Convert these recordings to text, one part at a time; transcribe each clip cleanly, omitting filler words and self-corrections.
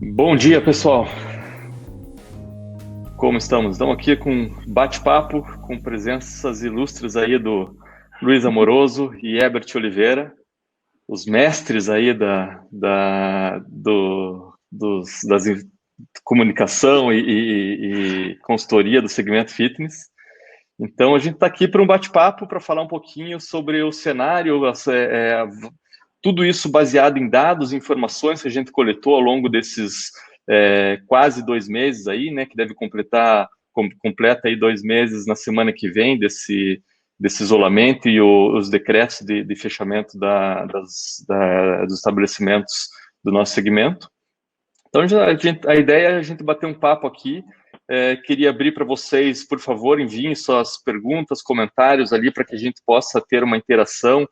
Bom dia, pessoal. Como estamos? Estamos aqui com um bate-papo com presenças ilustres aí do Luiz Amoroso e Herbert Oliveira, os mestres aí das comunicação e consultoria do segmento fitness. Então, a gente está aqui para um bate-papo para falar um pouquinho sobre o cenário, tudo isso baseado em dados e informações que a gente coletou ao longo desses quase 2 meses aí, né, que deve completa aí 2 meses na semana que vem desse isolamento e os decretos de fechamento dos estabelecimentos do nosso segmento. Então, a ideia é a gente bater um papo aqui. Queria abrir para vocês, por favor, enviem suas perguntas, comentários ali para que a gente possa ter uma interação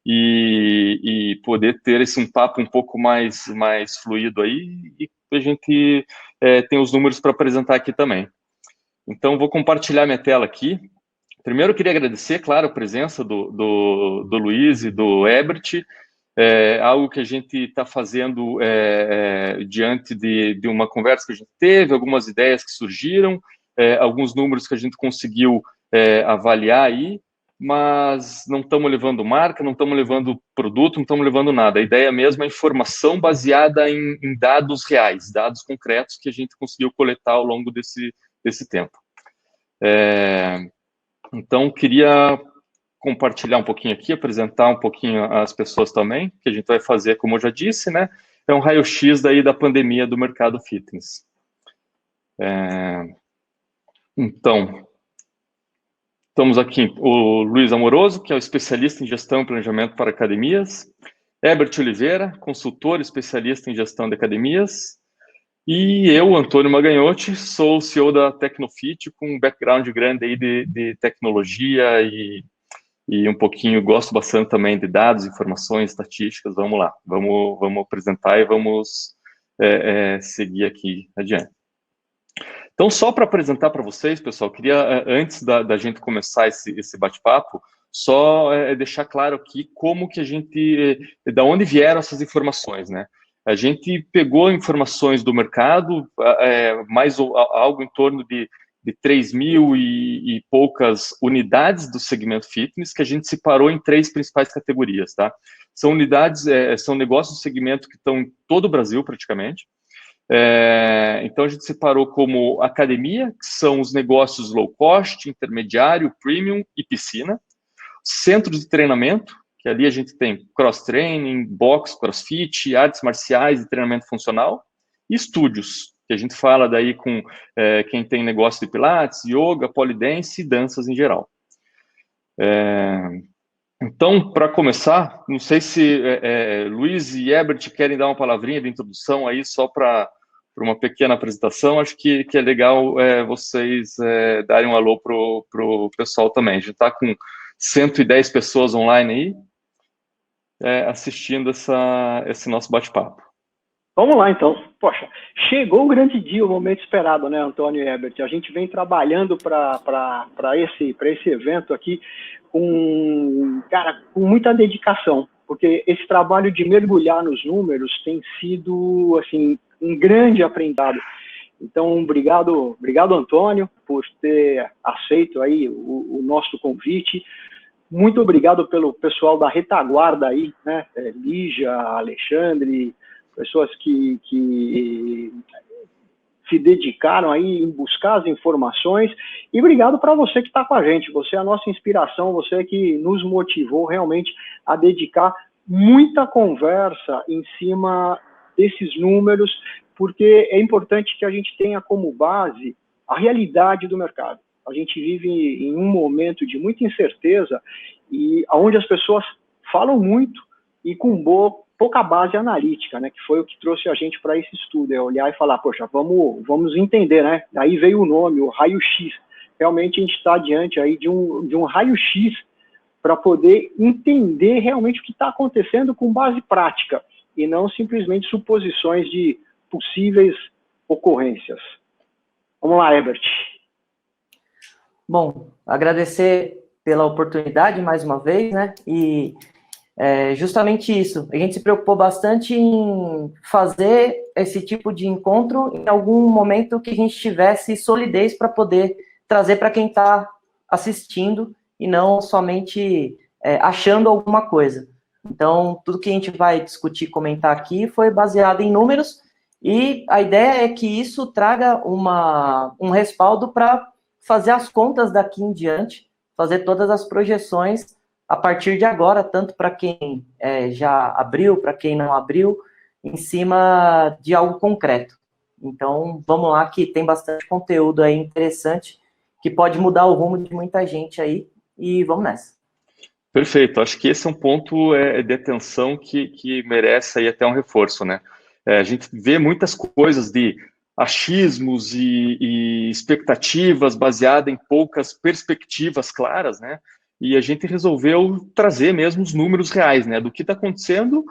e poder ter um papo um pouco mais fluido aí, e a gente tem os números para apresentar aqui também. Então, vou compartilhar minha tela aqui. Primeiro, eu queria agradecer, claro, a presença do Luiz e do Herbert, algo que a gente está fazendo diante de uma conversa que a gente teve, algumas ideias que surgiram, alguns números que a gente conseguiu avaliar aí, mas não estamos levando marca, não estamos levando produto, não estamos levando nada. A ideia mesmo é informação baseada em dados reais, dados concretos que a gente conseguiu coletar ao longo desse tempo. Então, queria compartilhar um pouquinho aqui, apresentar um pouquinho as pessoas também, que a gente vai fazer, como eu já disse, né? É um raio-x daí da pandemia do mercado fitness. Então, estamos aqui, o Luiz Amoroso, que é o especialista em gestão e planejamento para academias, Herbert Oliveira, consultor especialista em gestão de academias, e eu, Antônio Maganhotti, sou o CEO da Tecnofit, com um background grande aí de tecnologia e um pouquinho, gosto bastante também de dados, informações, estatísticas. Vamos lá, vamos apresentar e vamos seguir aqui adiante. Então, só para apresentar para vocês, pessoal, queria, antes da gente começar esse bate-papo, só deixar claro aqui como que a gente, da onde vieram essas informações, né? A gente pegou informações do mercado, algo em torno de 3 mil e poucas unidades do segmento fitness, que a gente separou em 3 principais categorias, tá? São unidades, são negócios do segmento que estão em todo o Brasil, praticamente. Então, a gente separou como academia, que são os negócios low cost, intermediário, premium e piscina. Centros de treinamento, que ali a gente tem cross-training, box, crossfit, artes marciais e treinamento funcional. E estúdios, que a gente fala daí com quem tem negócio de pilates, yoga, polidense e danças em geral. Então, para começar, não sei se Luiz e Herbert querem dar uma palavrinha de introdução aí, só para uma pequena apresentação. Acho que é legal vocês darem um alô para o pessoal também. A gente está com 110 pessoas online aí, assistindo esse noesse nosso bate-papo. Vamos lá, então. Poxa, chegou o grande dia, o momento esperado, né, Antônio e Herbert? A gente vem trabalhando para esse evento aqui com muita dedicação, porque esse trabalho de mergulhar nos números tem sido, assim, um grande aprendizado. Então, obrigado, Antônio, por ter aceito aí o nosso convite. Muito obrigado pelo pessoal da retaguarda aí, né? Lígia, Alexandre, pessoas que se dedicaram aí em buscar as informações, e obrigado para você que está com a gente. Você é a nossa inspiração, você que nos motivou realmente a dedicar muita conversa em cima desses números, porque é importante que a gente tenha como base a realidade do mercado. A gente vive em um momento de muita incerteza e onde as pessoas falam muito e com pouca base analítica, né, que foi o que trouxe a gente para esse estudo, é olhar e falar, poxa, vamos entender, né? Daí veio o nome, o raio-x. Realmente a gente está diante aí de um raio-x para poder entender realmente o que está acontecendo com base prática e não simplesmente suposições de possíveis ocorrências. Vamos lá, Herbert. Bom, agradecer pela oportunidade mais uma vez, né? E justamente isso. A gente se preocupou bastante em fazer esse tipo de encontro em algum momento que a gente tivesse solidez para poder trazer para quem está assistindo e não somente achando alguma coisa. Então, tudo que a gente vai discutir, comentar aqui, foi baseado em números, e a ideia é que isso traga um respaldo para fazer as contas daqui em diante, fazer todas as projeções a partir de agora, tanto para quem já abriu, para quem não abriu, em cima de algo concreto. Então, vamos lá, que tem bastante conteúdo aí interessante, que pode mudar o rumo de muita gente aí, e vamos nessa. Perfeito, acho que esse é um ponto de atenção que merece aí até um reforço, né? A gente vê muitas coisas de achismos e expectativas baseadas em poucas perspectivas claras, né? E a gente resolveu trazer mesmo os números reais, né? Do que está acontecendo,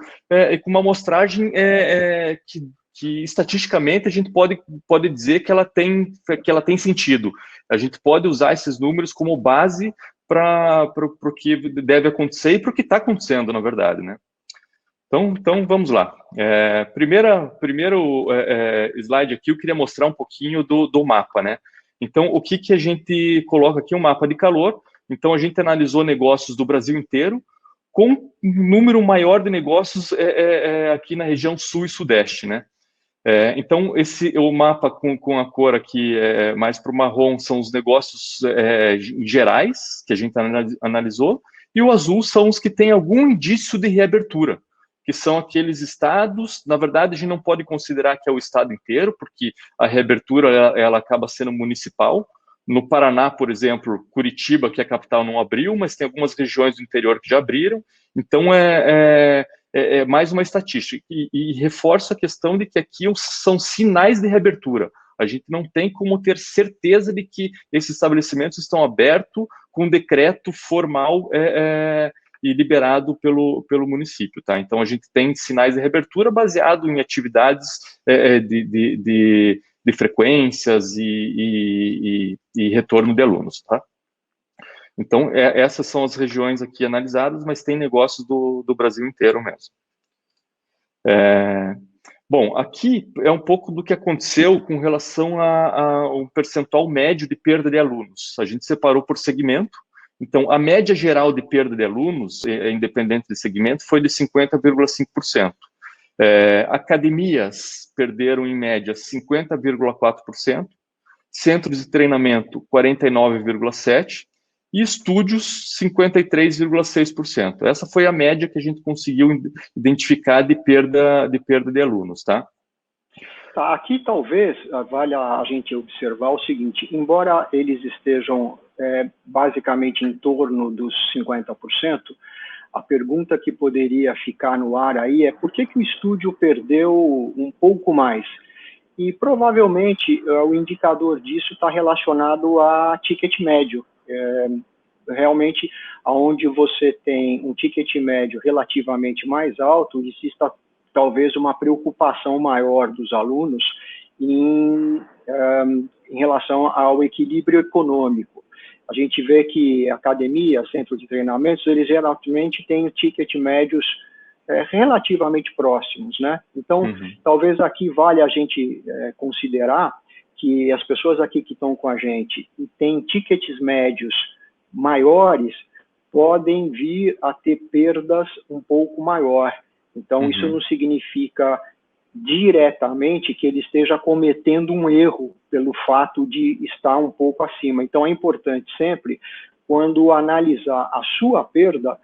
com uma amostragem que estatisticamente a gente pode dizer que ela tem sentido. A gente pode usar esses números como base para o que deve acontecer e para o que está acontecendo, na verdade, né? Então vamos lá. Primeiro slide aqui, eu queria mostrar um pouquinho do mapa, né? Então, o que a gente coloca aqui? Um mapa de calor. Então, a gente analisou negócios do Brasil inteiro, com um número maior de negócios aqui na região sul e sudeste, né? Então, o mapa com a cor aqui mais para o marrom são os negócios gerais que a gente analisou, e o azul são os que têm algum indício de reabertura, que são aqueles estados. Na verdade, a gente não pode considerar que é o estado inteiro, porque a reabertura ela acaba sendo municipal. No Paraná, por exemplo, Curitiba, que é a capital, não abriu, mas tem algumas regiões do interior que já abriram. Então, mais uma estatística, e reforço a questão de que aqui são sinais de reabertura. A gente não tem como ter certeza de que esses estabelecimentos estão abertos com decreto formal e liberado pelo município, tá? Então, a gente tem sinais de reabertura baseado em atividades de frequências e retorno de alunos, tá? Então, essas são as regiões aqui analisadas, mas tem negócios do Brasil inteiro mesmo. Bom, aqui é um pouco do que aconteceu com relação ao percentual médio de perda de alunos. A gente separou por segmento. Então, a média geral de perda de alunos, independente de segmento, foi de 50,5%. Academias perderam, em média, 50,4%. Centros de treinamento, 49,7%. E estúdios, 53,6%. Essa foi a média que a gente conseguiu identificar de perda de alunos, tá? Tá, aqui talvez valha a gente observar o seguinte: embora eles estejam basicamente em torno dos 50%, a pergunta que poderia ficar no ar aí é por que o estúdio perdeu um pouco mais? E provavelmente o indicador disso está relacionado a ticket médio. Realmente, onde você tem um ticket médio relativamente mais alto, exista talvez uma preocupação maior dos alunos em relação ao equilíbrio econômico. A gente vê que academia, centro de treinamentos, eles geralmente têm ticket médios relativamente próximos, né? Então, talvez aqui vale a gente considerar que as pessoas aqui que estão com a gente e têm tickets médios maiores podem vir a ter perdas um pouco maior. Então, isso não significa diretamente que ele esteja cometendo um erro pelo fato de estar um pouco acima. Então, é importante sempre, quando analisar a sua perda,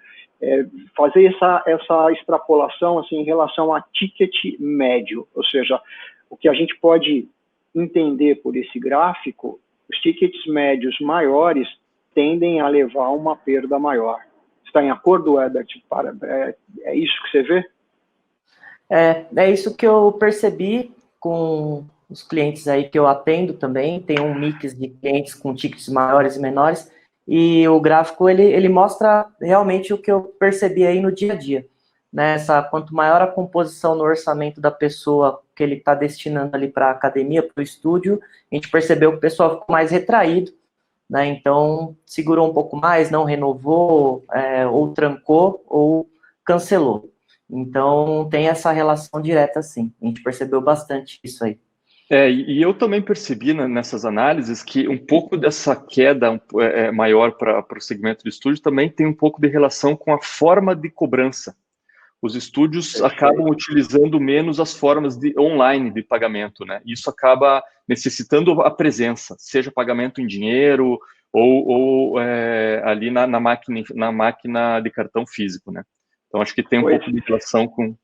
fazer essa extrapolação assim, em relação a ticket médio, ou seja, o que a gente pode entender por esse gráfico, os tickets médios maiores tendem a levar a uma perda maior. Está em acordo, Herbert? É isso que você vê? É isso que eu percebi com os clientes aí que eu atendo também. Tem um mix de clientes com tickets maiores e menores, e o gráfico ele mostra realmente o que eu percebi aí no dia a dia, né? Quanto maior a composição no orçamento da pessoa que ele está destinando ali para a academia, para o estúdio, a gente percebeu que o pessoal ficou mais retraído, né? Então segurou um pouco mais, não renovou, ou trancou, ou cancelou. Então, tem essa relação direta, sim. A gente percebeu bastante isso aí. E eu também percebi nessas análises que um pouco dessa queda maior para o segmento do estúdio também tem um pouco de relação com a forma de cobrança. Os estúdios acabam utilizando menos as formas online de pagamento, né? Isso acaba necessitando a presença, seja pagamento em dinheiro ou ali na máquina de cartão físico, né? Então, acho que tem um pouco de relação com...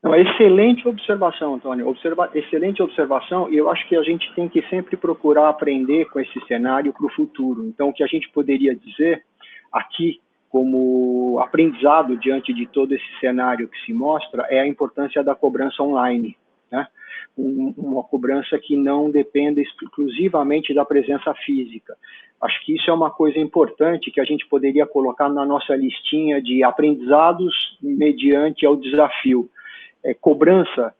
Não, excelente observação, Antônio. Excelente observação, e eu acho que a gente tem que sempre procurar aprender com esse cenário para o futuro. Então, o que a gente poderia dizer aqui, como aprendizado diante de todo esse cenário que se mostra, é a importância da cobrança online, né? Uma cobrança que não dependa exclusivamente da presença física. Acho que isso é uma coisa importante que a gente poderia colocar na nossa listinha de aprendizados mediante ao desafio. Cobrança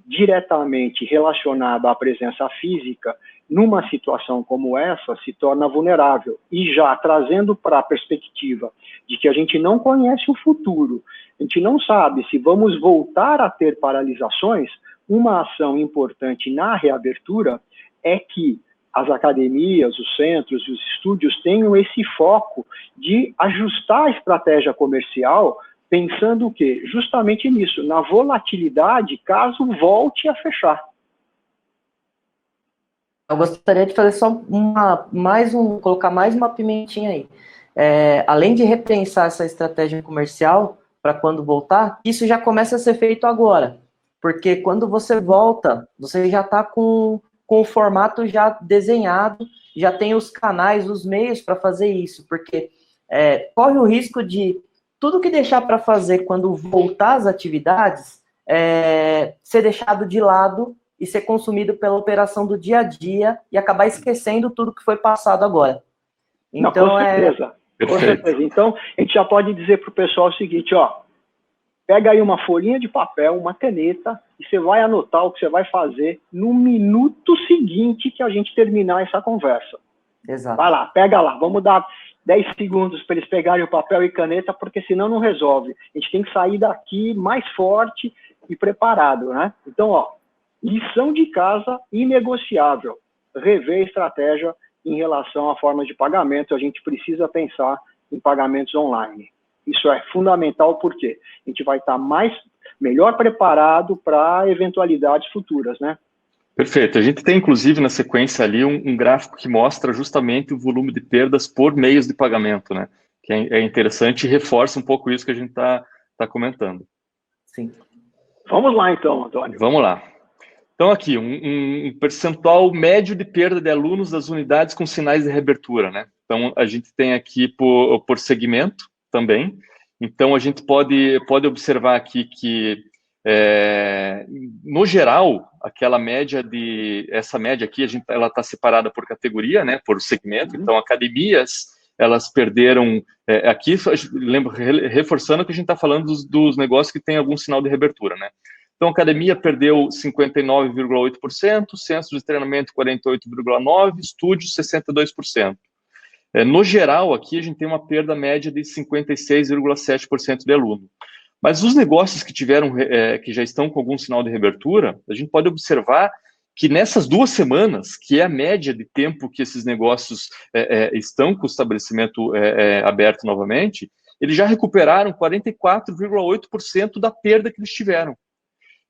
diretamente relacionada à presença física, numa situação como essa, se torna vulnerável. E já trazendo para a perspectiva de que a gente não conhece o futuro, a gente não sabe se vamos voltar a ter paralisações, uma ação importante na reabertura é que as academias, os centros e os estúdios tenham esse foco de ajustar a estratégia comercial pensando o quê? Justamente nisso, na volatilidade, caso volte a fechar. Eu gostaria de fazer só colocar mais uma pimentinha aí. Além de repensar essa estratégia comercial para quando voltar, isso já começa a ser feito agora. Porque quando você volta, você já está com o formato já desenhado, já tem os canais, os meios para fazer isso. Porque corre o risco de tudo que deixar para fazer quando voltar às atividades ser deixado de lado e ser consumido pela operação do dia a dia e acabar esquecendo tudo que foi passado agora. Então, com certeza. Com certeza. Então, a gente já pode dizer para o pessoal o seguinte, ó, pega aí uma folhinha de papel, uma caneta, e você vai anotar o que você vai fazer no minuto seguinte que a gente terminar essa conversa. Exato. Vai lá, pega lá, vamos dar 10 segundos para eles pegarem o papel e caneta, porque senão não resolve. A gente tem que sair daqui mais forte e preparado, né? Então, ó, lição de casa inegociável. Rever a estratégia em relação à forma de pagamento. A gente precisa pensar em pagamentos online. Isso é fundamental porque a gente vai estar melhor preparado para eventualidades futuras, né? Perfeito. A gente tem, inclusive, na sequência ali, um gráfico que mostra justamente o volume de perdas por meios de pagamento, né? Que é interessante e reforça um pouco isso que a gente está comentando. Sim. Vamos lá, então, Antônio. Vamos lá. Então, aqui, um percentual médio de perda de alunos das unidades com sinais de reabertura, né? Então, a gente tem aqui por segmento também. Então, a gente pode observar aqui que, no geral, essa média aqui, ela está separada por categoria, né? Por segmento. Então, academias, elas perderam... aqui, lembro, reforçando que a gente está falando dos negócios que tem algum sinal de reabertura, né? Então, a academia perdeu 59,8%, centros de treinamento 48,9%, estúdios 62%. No geral, aqui a gente tem uma perda média de 56,7% de aluno. Mas os negócios que que já estão com algum sinal de reabertura, a gente pode observar que nessas 2 semanas, que é a média de tempo que esses negócios estão com o estabelecimento aberto novamente, eles já recuperaram 44,8% da perda que eles tiveram.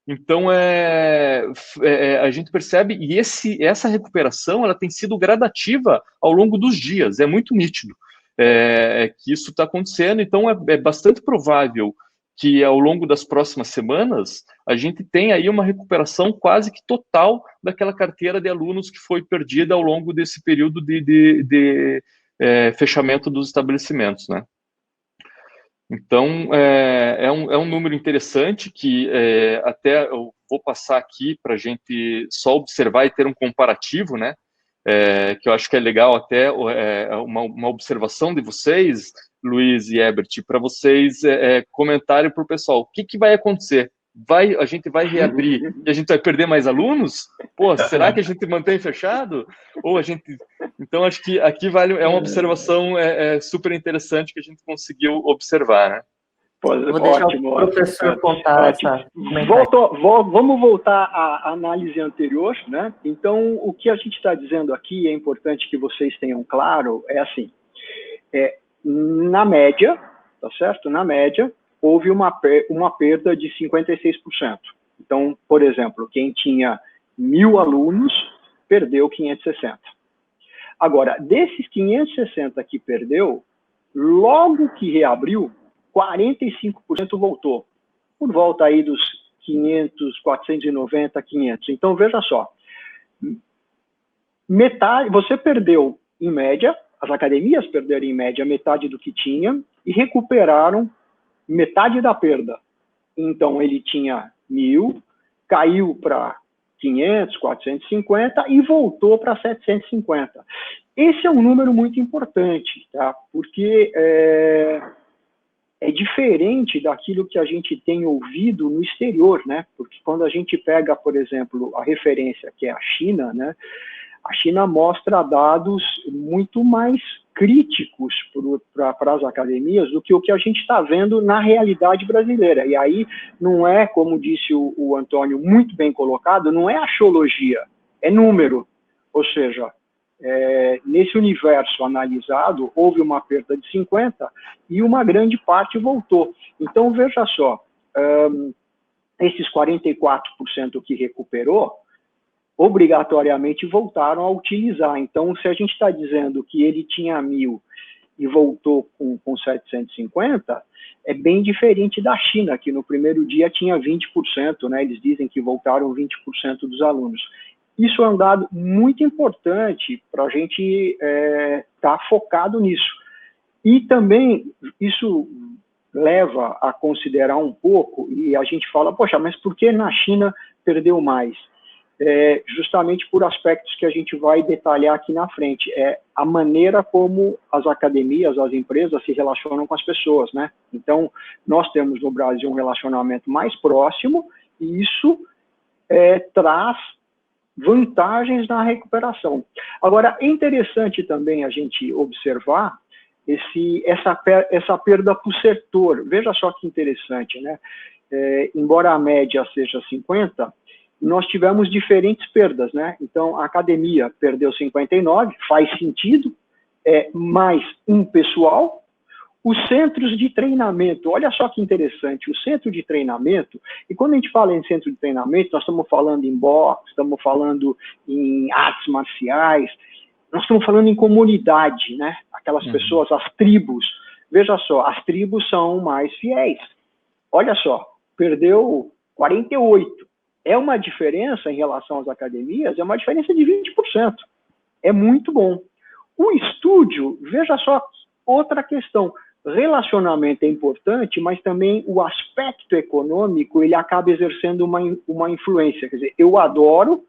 Então, a gente percebe, e essa recuperação ela tem sido gradativa ao longo dos dias, é muito nítido que isso está acontecendo, então é bastante provável que ao longo das próximas semanas a gente tenha aí uma recuperação quase que total daquela carteira de alunos que foi perdida ao longo desse período de fechamento dos estabelecimentos, né? Então, é um número interessante que até eu vou passar aqui para a gente só observar e ter um comparativo, né? Que eu acho que é legal até uma observação de vocês, Luiz e Herbert, para vocês comentarem para o pessoal o que vai acontecer. A gente vai reabrir e a gente vai perder mais alunos? Pô, será que a gente mantém fechado? Ou a gente... Então, acho que aqui é uma observação super interessante que a gente conseguiu observar, né? Vou deixar o professor contar essa. Vamos voltar à análise anterior, né? Então, o que a gente está dizendo aqui, é importante que vocês tenham claro, é assim, na média, tá certo? Na média, houve uma perda de 56%. Então, por exemplo, quem tinha 1.000 alunos, perdeu 560. Agora, desses 560 que perdeu, logo que reabriu, 45% voltou, por volta aí dos 500, 490, 500. Então, veja só, metade, você perdeu, em média, as academias perderam, em média, metade do que tinha e recuperaram metade da perda. Então, ele tinha 1.000, caiu para 500, 450 e voltou para 750. Esse é um número muito importante, tá? Porque é diferente daquilo que a gente tem ouvido no exterior, né? Porque quando a gente pega, por exemplo, a referência que é a China, né? A China mostra dados muito mais críticos para as academias do que o que a gente está vendo na realidade brasileira. E aí não é, como disse o Antônio, muito bem colocado, não é axiologia, é número. Ou seja, nesse universo analisado, houve uma perda de 50% e uma grande parte voltou. Então, veja só, esses 44% que recuperou, obrigatoriamente voltaram a utilizar. Então, se a gente está dizendo que ele tinha 1.000 e voltou com 750, é bem diferente da China, que no primeiro dia tinha 20%, né? Eles dizem que voltaram 20% dos alunos. Isso é um dado muito importante para a gente estar focado nisso. E também isso leva a considerar um pouco, e a gente fala, poxa, mas por que na China perdeu mais? Justamente por aspectos que a gente vai detalhar aqui na frente, a maneira como as academias, as empresas se relacionam com as pessoas, né? Então, nós temos no Brasil um relacionamento mais próximo, e isso traz vantagens na recuperação. Agora, é interessante também a gente observar essa perda por setor. Veja só que interessante, né? Embora a média seja 50%, nós tivemos diferentes perdas, né? Então, a academia perdeu 59%, faz sentido, mais um pessoal. Os centros de treinamento, olha só que interessante, o centro de treinamento, e quando a gente fala em centro de treinamento, nós estamos falando em boxe, estamos falando em artes marciais, nós estamos falando em comunidade, né? Aquelas pessoas, as tribos. Veja só, as tribos são mais fiéis. Olha só, perdeu 48%. É uma diferença em relação às academias, é uma diferença de 20%. É muito bom. O estúdio, veja só, outra questão. Relacionamento é importante, mas também o aspecto econômico, ele acaba exercendo uma influência. Quer dizer, eu adoro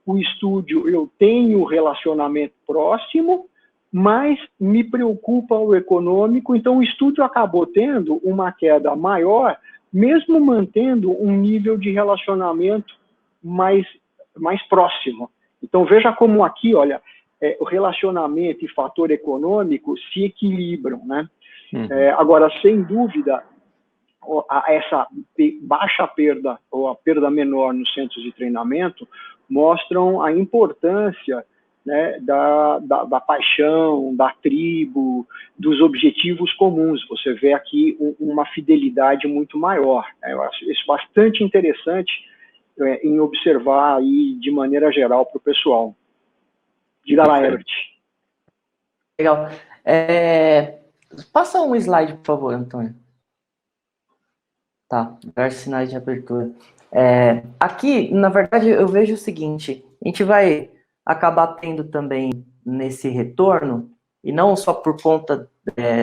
o estúdio, eu tenho relacionamento próximo, mas me preocupa o econômico, então o estúdio acabou tendo uma queda maior, mesmo mantendo um nível de relacionamento mais próximo. Então, veja como aqui, olha, o relacionamento e fator econômico se equilibram, né? Agora, sem dúvida, essa baixa perda, ou a perda menor nos centros de treinamento, mostram a importância, né, da paixão, da tribo, dos objetivos comuns. Você vê aqui uma fidelidade muito maior. Eu acho isso bastante interessante em observar aí de maneira geral para o pessoal. Diga lá, Herbert. Legal. Passa um slide, por favor, Antônio. Tá, diversos sinais de abertura. Aqui, na verdade, eu vejo o seguinte, a gente vai acabar tendo também nesse retorno, e não só por conta,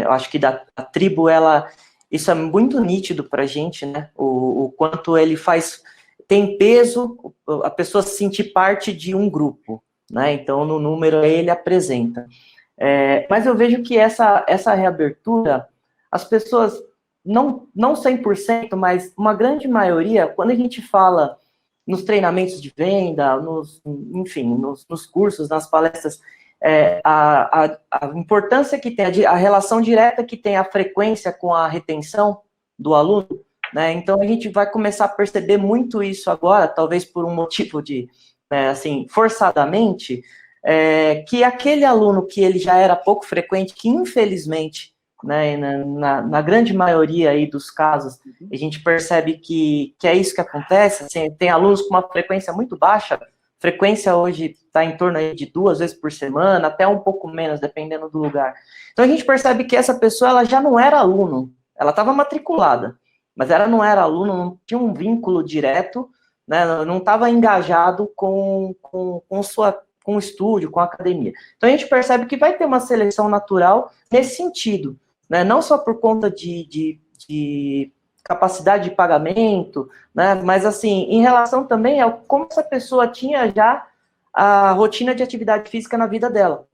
eu acho que da tribo, isso é muito nítido para a gente, né? O quanto ele tem peso, a pessoa se sentir parte de um grupo, né? Então, no número aí ele apresenta. Mas eu vejo que essa reabertura, as pessoas, não 100%, mas uma grande maioria, quando a gente fala nos treinamentos de venda, enfim, nos cursos, nas palestras, a importância que tem, a relação direta que tem a frequência com a retenção, do aluno, né? Então a gente vai começar a perceber muito isso agora, talvez por um motivo de, assim, forçadamente, que aquele aluno que ele já era pouco frequente, que infelizmente, né, na grande maioria aí dos casos, a gente percebe que é isso que acontece, assim, tem alunos com uma frequência muito baixa, frequência hoje está em torno aí de 2 vezes por semana, até um pouco menos, dependendo do lugar. Então a gente percebe que essa pessoa ela já não era aluno, ela estava matriculada, mas ela não era aluno, não tinha um vínculo direto, né, não estava engajado com o estúdio, com a academia. Então a gente percebe que vai ter uma seleção natural nesse sentido, né, não só por conta de capacidade de pagamento, né, mas assim, em relação também ao como essa pessoa tinha já a rotina de atividade física na vida dela.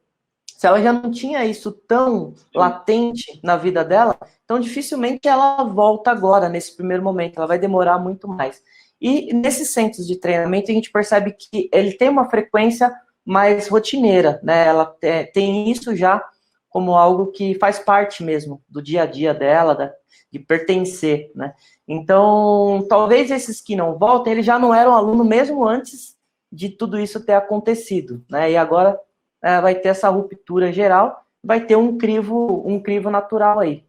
Se ela já não tinha isso tão latente na vida dela, então dificilmente ela volta agora, nesse primeiro momento, ela vai demorar muito mais. E nesses centros de treinamento, a gente percebe que ele tem uma frequência mais rotineira, né? Ela tem isso já como algo que faz parte mesmo do dia a dia dela, de pertencer, né? Então, talvez esses que não voltem, eles já não eram aluno mesmo antes de tudo isso ter acontecido, né? E agora vai ter essa ruptura geral, vai ter um crivo natural aí.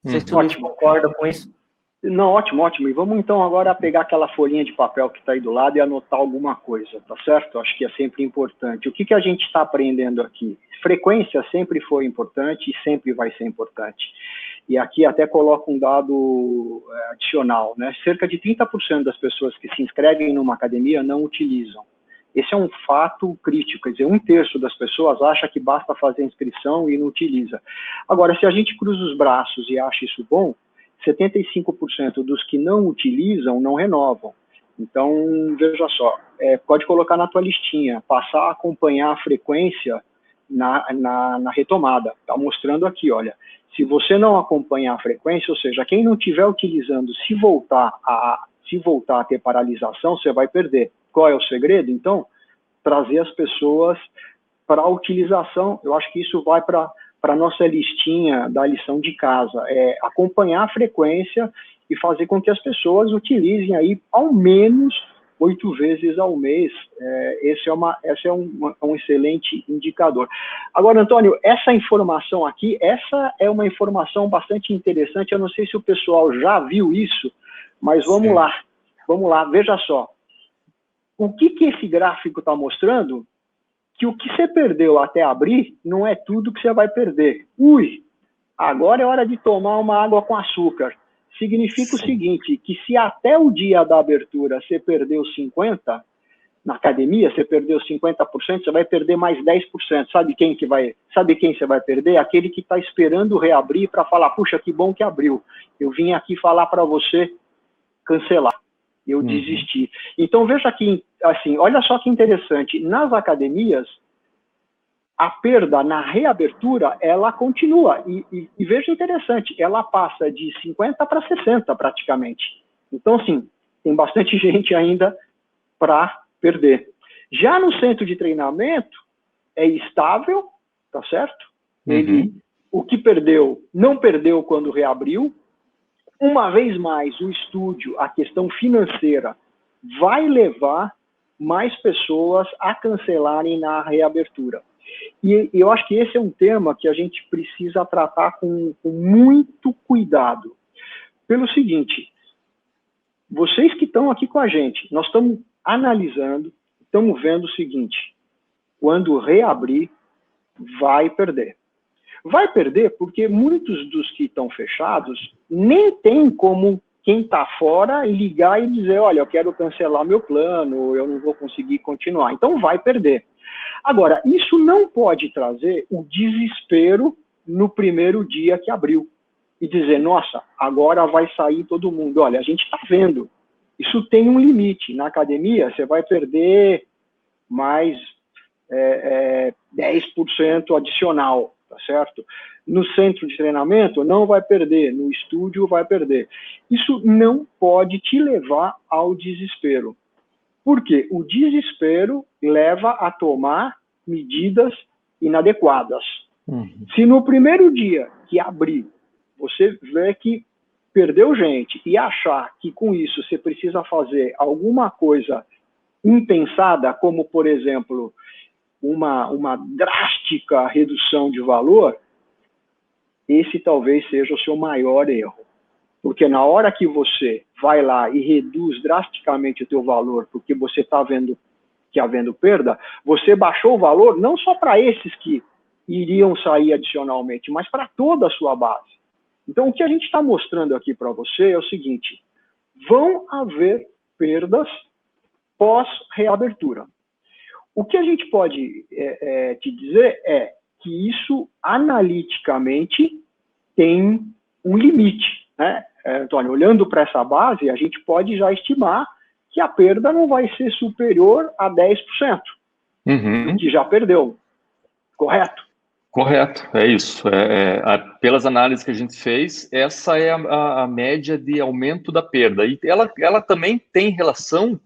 Não sei se o Luiz concorda com isso. Não, ótimo, ótimo. E vamos então agora pegar aquela folhinha de papel que está aí do lado e anotar alguma coisa, tá certo? Acho que é sempre importante. O que a gente está aprendendo aqui? Frequência sempre foi importante e sempre vai ser importante. E aqui até coloco um dado adicional, né? Cerca de 30% das pessoas que se inscrevem numa academia não utilizam. Esse é um fato crítico, quer dizer, 1/3 das pessoas acha que basta fazer inscrição e não utiliza. Agora, se a gente cruza os braços e acha isso bom, 75% dos que não utilizam não renovam. Então, veja só, pode colocar na tua listinha, passar a acompanhar a frequência na retomada. Está mostrando aqui, olha, se você não acompanhar a frequência, ou seja, quem não estiver utilizando, se voltar a ter paralisação, você vai perder. Qual é o segredo? Então, trazer as pessoas para a utilização. Eu acho que isso vai para a nossa listinha da lição de casa, acompanhar a frequência e fazer com que as pessoas utilizem aí ao menos 8 vezes ao mês. Esse é um excelente indicador. Agora, Antônio, essa informação aqui, essa é uma informação bastante interessante. Eu não sei se o pessoal já viu isso, mas vamos lá. Vamos lá, veja só. O que esse gráfico está mostrando? Que o que você perdeu até abrir não é tudo que você vai perder. Agora é hora de tomar uma água com açúcar. Significa o seguinte, que se até o dia da abertura você perdeu 50%, na academia você perdeu 50%, você vai perder mais 10%. Sabe quem você vai perder? Aquele que está esperando reabrir para falar, puxa, que bom que abriu. Eu vim aqui falar para você cancelar. Eu desisti. Então, veja aqui, assim, olha só que interessante. Nas academias, a perda na reabertura, ela continua. E veja interessante, ela passa de 50 para 60 praticamente. Então, assim, tem bastante gente ainda para perder. Já no centro de treinamento, é estável, tá certo? Ele, o que perdeu, não perdeu quando reabriu. Uma vez mais, o estúdio, a questão financeira, vai levar mais pessoas a cancelarem na reabertura. E eu acho que esse é um tema que a gente precisa tratar com muito cuidado. Pelo seguinte, vocês que estão aqui com a gente, nós estamos analisando, estamos vendo o seguinte, quando reabrir, vai perder. Vai perder porque muitos dos que estão fechados nem tem como quem está fora ligar e dizer, olha, eu quero cancelar meu plano, eu não vou conseguir continuar. Então vai perder. Agora, isso não pode trazer o desespero no primeiro dia que abriu. E dizer, nossa, agora vai sair todo mundo. Olha, a gente está vendo. Isso tem um limite. Na academia, você vai perder mais 10% adicional. Tá certo? No centro de treinamento não vai perder, no estúdio vai perder. Isso não pode te levar ao desespero. Por quê? O desespero leva a tomar medidas inadequadas. Se no primeiro dia que abrir, você vê que perdeu gente e achar que com isso você precisa fazer alguma coisa impensada, como, por exemplo, uma drástica redução de valor, esse talvez seja o seu maior erro. Porque na hora que você vai lá e reduz drasticamente o teu valor, porque você está vendo que havendo perda, você baixou o valor não só para esses que iriam sair adicionalmente, mas para toda a sua base. Então, o que a gente está mostrando aqui para você é o seguinte: vão haver perdas pós-reabertura. O que a gente pode te dizer é que isso, analiticamente, tem um limite, né? Antônio, olhando para essa base, a gente pode já estimar que a perda não vai ser superior a 10%, que já perdeu, correto? Correto, é isso. Pelas análises que a gente fez, essa é a média de aumento da perda. E ela também tem relação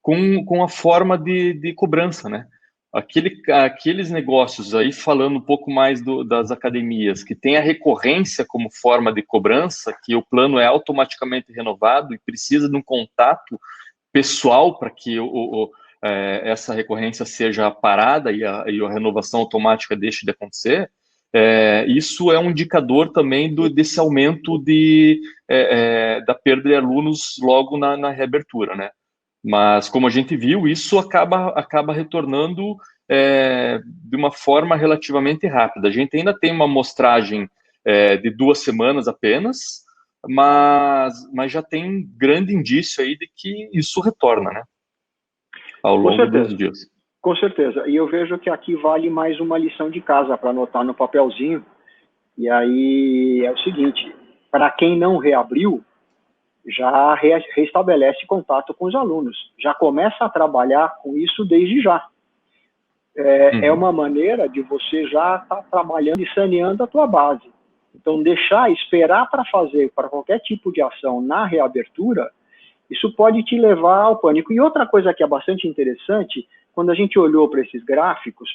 com a forma de cobrança, né? Aqueles negócios aí, falando um pouco mais das academias, que tem a recorrência como forma de cobrança, que o plano é automaticamente renovado e precisa de um contato pessoal para que essa recorrência seja parada e a renovação automática deixe de acontecer, isso é um indicador também desse aumento da perda de alunos logo na reabertura, né? Mas, como a gente viu, isso acaba retornando de uma forma relativamente rápida. A gente ainda tem uma amostragem de 2 semanas apenas, mas já tem um grande indício aí de que isso retorna, né? Ao longo dos dias. Com certeza. E eu vejo que aqui vale mais uma lição de casa para anotar no papelzinho. E aí é o seguinte: para quem não reabriu, já restabelece contato com os alunos. Já começa a trabalhar com isso desde já. É uma maneira de você já estar trabalhando e saneando a tua base. Então, esperar para fazer para qualquer tipo de ação na reabertura, isso pode te levar ao pânico. E outra coisa que é bastante interessante, quando a gente olhou para esses gráficos,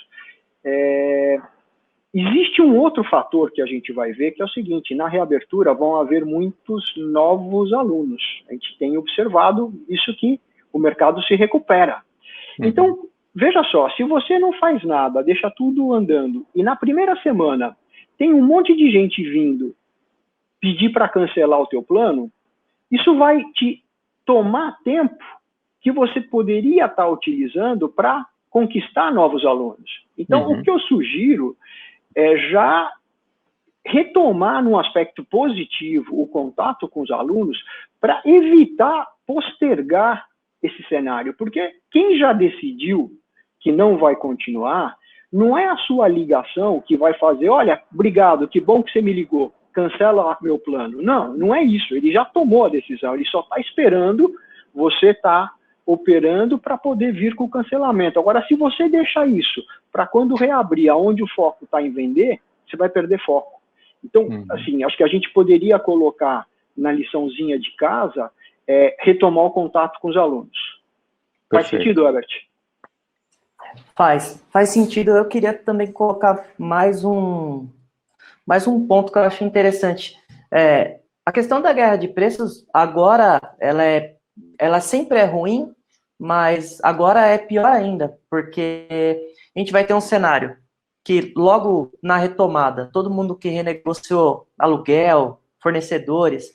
existe um outro fator que a gente vai ver, que é o seguinte: na reabertura vão haver muitos novos alunos. A gente tem observado isso, que o mercado se recupera. Então, veja só, se você não faz nada, deixa tudo andando, e na primeira semana tem um monte de gente vindo pedir para cancelar o teu plano, isso vai te tomar tempo que você poderia estar utilizando para conquistar novos alunos. Então, o que eu sugiro é já retomar num aspecto positivo o contato com os alunos para evitar postergar esse cenário. Porque quem já decidiu que não vai continuar, não é a sua ligação que vai fazer: olha, obrigado, que bom que você me ligou, cancela meu plano. Não, não é isso. Ele já tomou a decisão, ele só está esperando você estar operando para poder vir com o cancelamento. Agora, se você deixar isso para quando reabrir, aonde o foco está em vender, você vai perder foco. Então, assim, acho que a gente poderia colocar na liçãozinha de casa, retomar o contato com os alunos. Faz sentido, Herbert? Faz sentido. Eu queria também colocar mais um ponto que eu acho interessante. A questão da guerra de preços, agora, ela sempre é ruim, mas agora é pior ainda, porque a gente vai ter um cenário que logo na retomada, todo mundo que renegociou aluguel, fornecedores,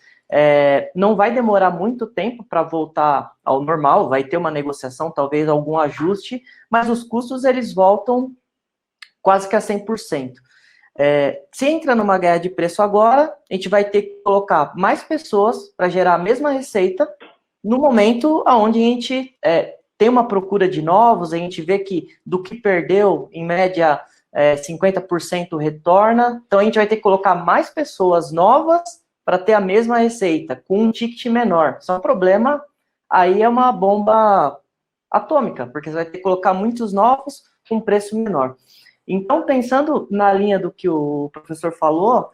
não vai demorar muito tempo para voltar ao normal, vai ter uma negociação, talvez algum ajuste, mas os custos eles voltam quase que a 100%. Se entra numa guerra de preço agora, a gente vai ter que colocar mais pessoas para gerar a mesma receita no momento onde a gente tem uma procura de novos, a gente vê que do que perdeu, em média, 50% retorna, então a gente vai ter que colocar mais pessoas novas para ter a mesma receita, com um ticket menor. Só o problema, aí é uma bomba atômica, porque você vai ter que colocar muitos novos com preço menor. Então, pensando na linha do que o professor falou,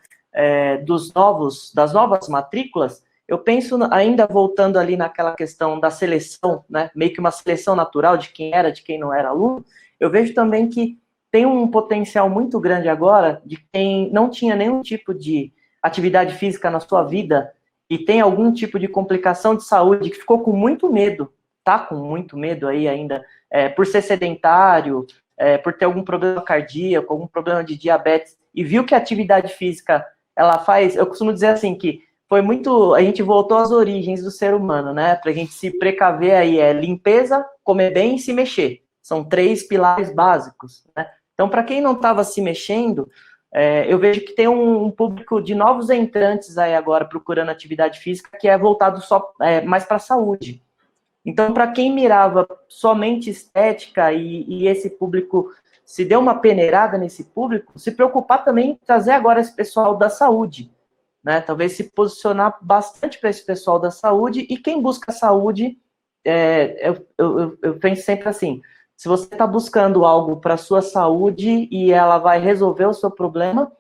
das novas matrículas, eu penso, ainda voltando ali naquela questão da seleção, né, meio que uma seleção natural de quem era, de quem não era aluno, eu vejo também que tem um potencial muito grande agora de quem não tinha nenhum tipo de atividade física na sua vida e tem algum tipo de complicação de saúde, que ficou com muito medo, tá com muito medo aí ainda, por ser sedentário, por ter algum problema cardíaco, algum problema de diabetes, e viu que a atividade física, ela faz, eu costumo dizer assim, que foi muito, a gente voltou às origens do ser humano, né, pra gente se precaver aí, limpeza, comer bem e se mexer, são 3 pilares básicos, né, então para quem não estava se mexendo, eu vejo que tem um público de novos entrantes aí agora procurando atividade física que é voltado só mais para a saúde. Então, para quem mirava somente estética e esse público se deu uma peneirada nesse público, se preocupar também em trazer agora esse pessoal da saúde, né? Talvez se posicionar bastante para esse pessoal da saúde, e quem busca saúde, eu penso sempre assim, se você está buscando algo para a sua saúde e ela vai resolver o seu problema,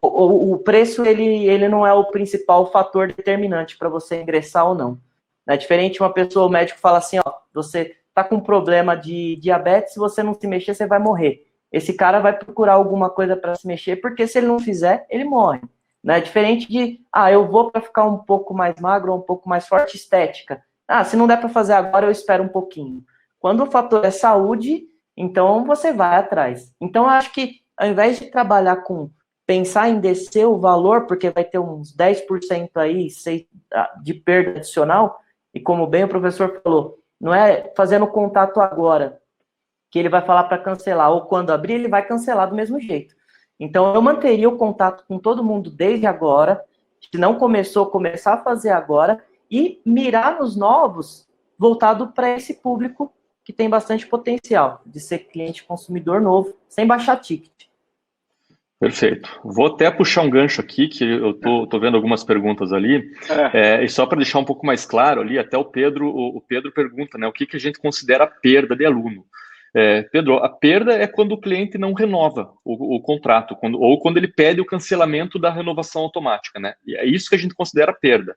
o preço ele não é o principal fator determinante para você ingressar ou não. É diferente uma pessoa, o médico fala assim, ó, você está com problema de diabetes, se você não se mexer, você vai morrer. Esse cara vai procurar alguma coisa para se mexer, porque se ele não fizer, ele morre. Né? Diferente de, eu vou para ficar um pouco mais magro, ou um pouco mais forte, estética. Se não der para fazer agora, eu espero um pouquinho. Quando o fator é saúde, então você vai atrás. Então, eu acho que, ao invés de trabalhar com pensar em descer o valor, porque vai ter uns 10% aí de perda adicional, e como bem o professor falou, não é fazendo contato agora que ele vai falar para cancelar, ou quando abrir, ele vai cancelar do mesmo jeito. Então, eu manteria o contato com todo mundo desde agora, se não começou, começar a fazer agora, e mirar nos novos, voltado para esse público que tem bastante potencial de ser cliente consumidor novo, sem baixar ticket. Perfeito. Vou até puxar um gancho aqui, que eu tô vendo algumas perguntas ali, e só para deixar um pouco mais claro ali, até o Pedro pergunta, né, o que a gente considera perda de aluno. Pedro, a perda é quando o cliente não renova o contrato, ou quando ele pede o cancelamento da renovação automática, né? E é isso que a gente considera perda.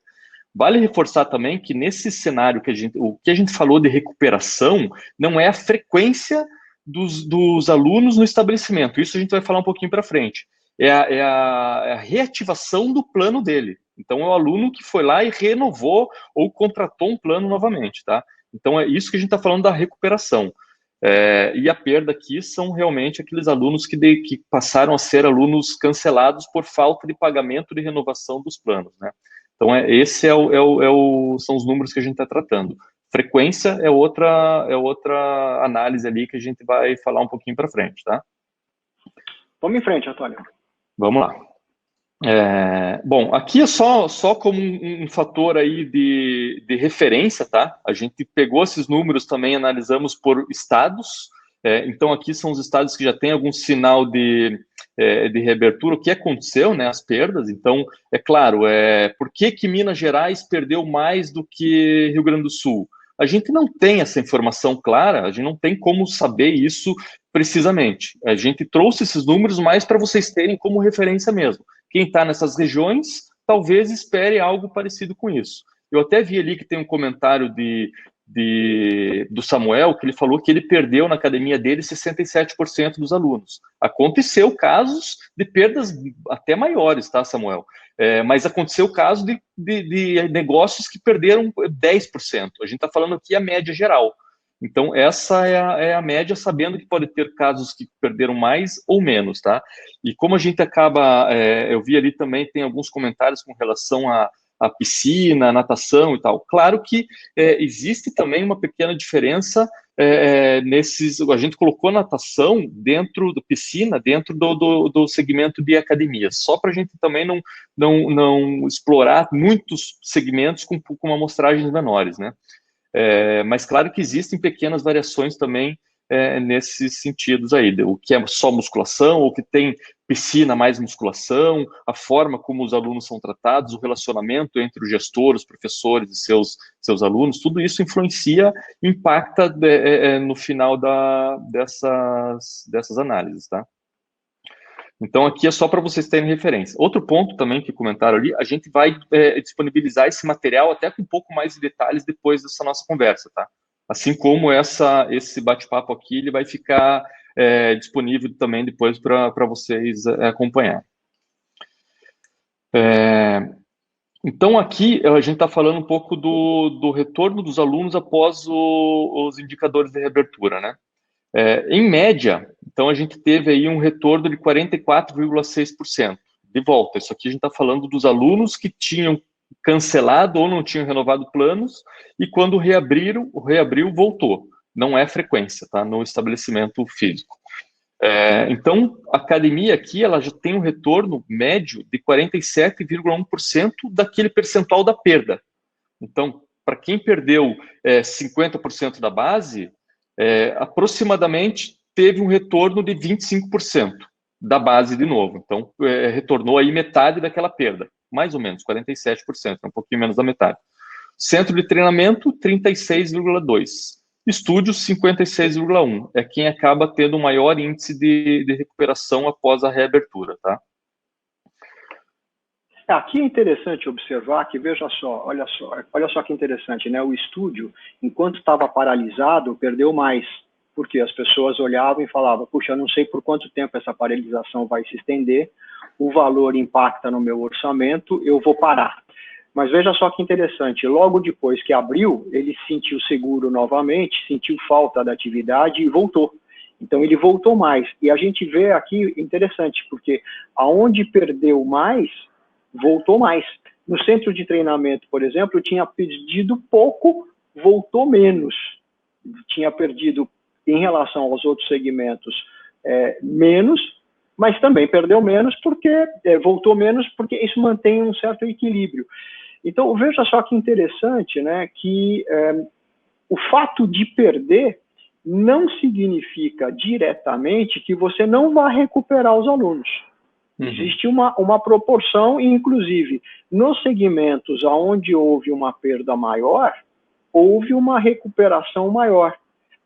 Vale reforçar também que nesse cenário o que a gente falou de recuperação não é a frequência dos alunos no estabelecimento. Isso a gente vai falar um pouquinho para frente. É a reativação do plano dele. Então, é o aluno que foi lá e renovou ou contratou um plano novamente, tá? Então, é isso que a gente está falando da recuperação. E a perda aqui são realmente aqueles alunos que passaram a ser alunos cancelados por falta de pagamento de renovação dos planos, né? Então, esse são os números que a gente está tratando. Frequência é outra análise ali que a gente vai falar um pouquinho para frente, tá? Vamos em frente, Antônio. Vamos lá. Bom, aqui é só como um fator aí de referência, tá? A gente pegou esses números também, analisamos por estados. Então, aqui são os estados que já têm algum sinal de reabertura, o que aconteceu, né, as perdas. Então, é claro, por que Minas Gerais perdeu mais do que Rio Grande do Sul? A gente não tem essa informação clara, a gente não tem como saber isso precisamente. A gente trouxe esses números mais para vocês terem como referência mesmo. Quem está nessas regiões, talvez espere algo parecido com isso. Eu até vi ali que tem um comentário do Samuel, que ele falou que ele perdeu na academia dele 67% dos alunos. Aconteceu casos de perdas até maiores, tá, Samuel? Mas aconteceu o caso de negócios que perderam 10%. A gente está falando aqui a média geral. Então, essa é a média, sabendo que pode ter casos que perderam mais ou menos, tá? E como a gente acaba, eu vi ali também, tem alguns comentários com relação à piscina, natação e tal. Claro que existe também uma pequena diferença a gente colocou natação dentro da piscina, dentro do segmento de academia, só para a gente também não explorar muitos segmentos com amostragens menores, né? Mas claro que existem pequenas variações também nesses sentidos aí, o que é só musculação, ou que tem piscina mais musculação, a forma como os alunos são tratados, o relacionamento entre o gestor, os professores e seus alunos, tudo isso influencia, impacta no final dessas análises, tá? Então, aqui é só para vocês terem referência. Outro ponto também que comentaram ali, a gente vai disponibilizar esse material até com um pouco mais de detalhes depois dessa nossa conversa, tá? Assim como esse bate-papo aqui, ele vai ficar disponível também depois para vocês acompanhar. Então, aqui a gente está falando um pouco do retorno dos alunos após os indicadores de reabertura, né? Em média, então a gente teve aí um retorno de 44,6%. De volta, isso aqui a gente está falando dos alunos que tinham cancelado ou não tinham renovado planos, e quando reabriu, voltou. Não é frequência, tá? No estabelecimento físico. Então, a academia aqui, ela já tem um retorno médio de 47,1% daquele percentual da perda. Então, para quem perdeu 50% da base, aproximadamente teve um retorno de 25% da base de novo. Então, retornou aí metade daquela perda, mais ou menos, 47%, um pouquinho menos da metade. Centro de treinamento, 36,2%. Estúdios, 56,1%. É quem acaba tendo o maior índice de recuperação após a reabertura, tá? Aqui é interessante observar que, veja só, olha só que interessante, né? O estúdio, enquanto estava paralisado, perdeu mais, porque as pessoas olhavam e falavam, puxa, eu não sei por quanto tempo essa paralisação vai se estender, o valor impacta no meu orçamento, eu vou parar. Mas veja só que interessante, logo depois que abriu, ele se sentiu seguro novamente, sentiu falta da atividade e voltou. Então ele voltou mais. E a gente vê aqui, interessante, porque aonde perdeu mais, voltou mais. No centro de treinamento, por exemplo, tinha perdido pouco, voltou menos. Tinha perdido, em relação aos outros segmentos, menos, mas também perdeu menos porque voltou menos, porque isso mantém um certo equilíbrio. Então, veja só que interessante, né, que o fato de perder não significa diretamente que você não vai recuperar os alunos. Existe uma proporção, e inclusive nos segmentos onde houve uma perda maior, houve uma recuperação maior.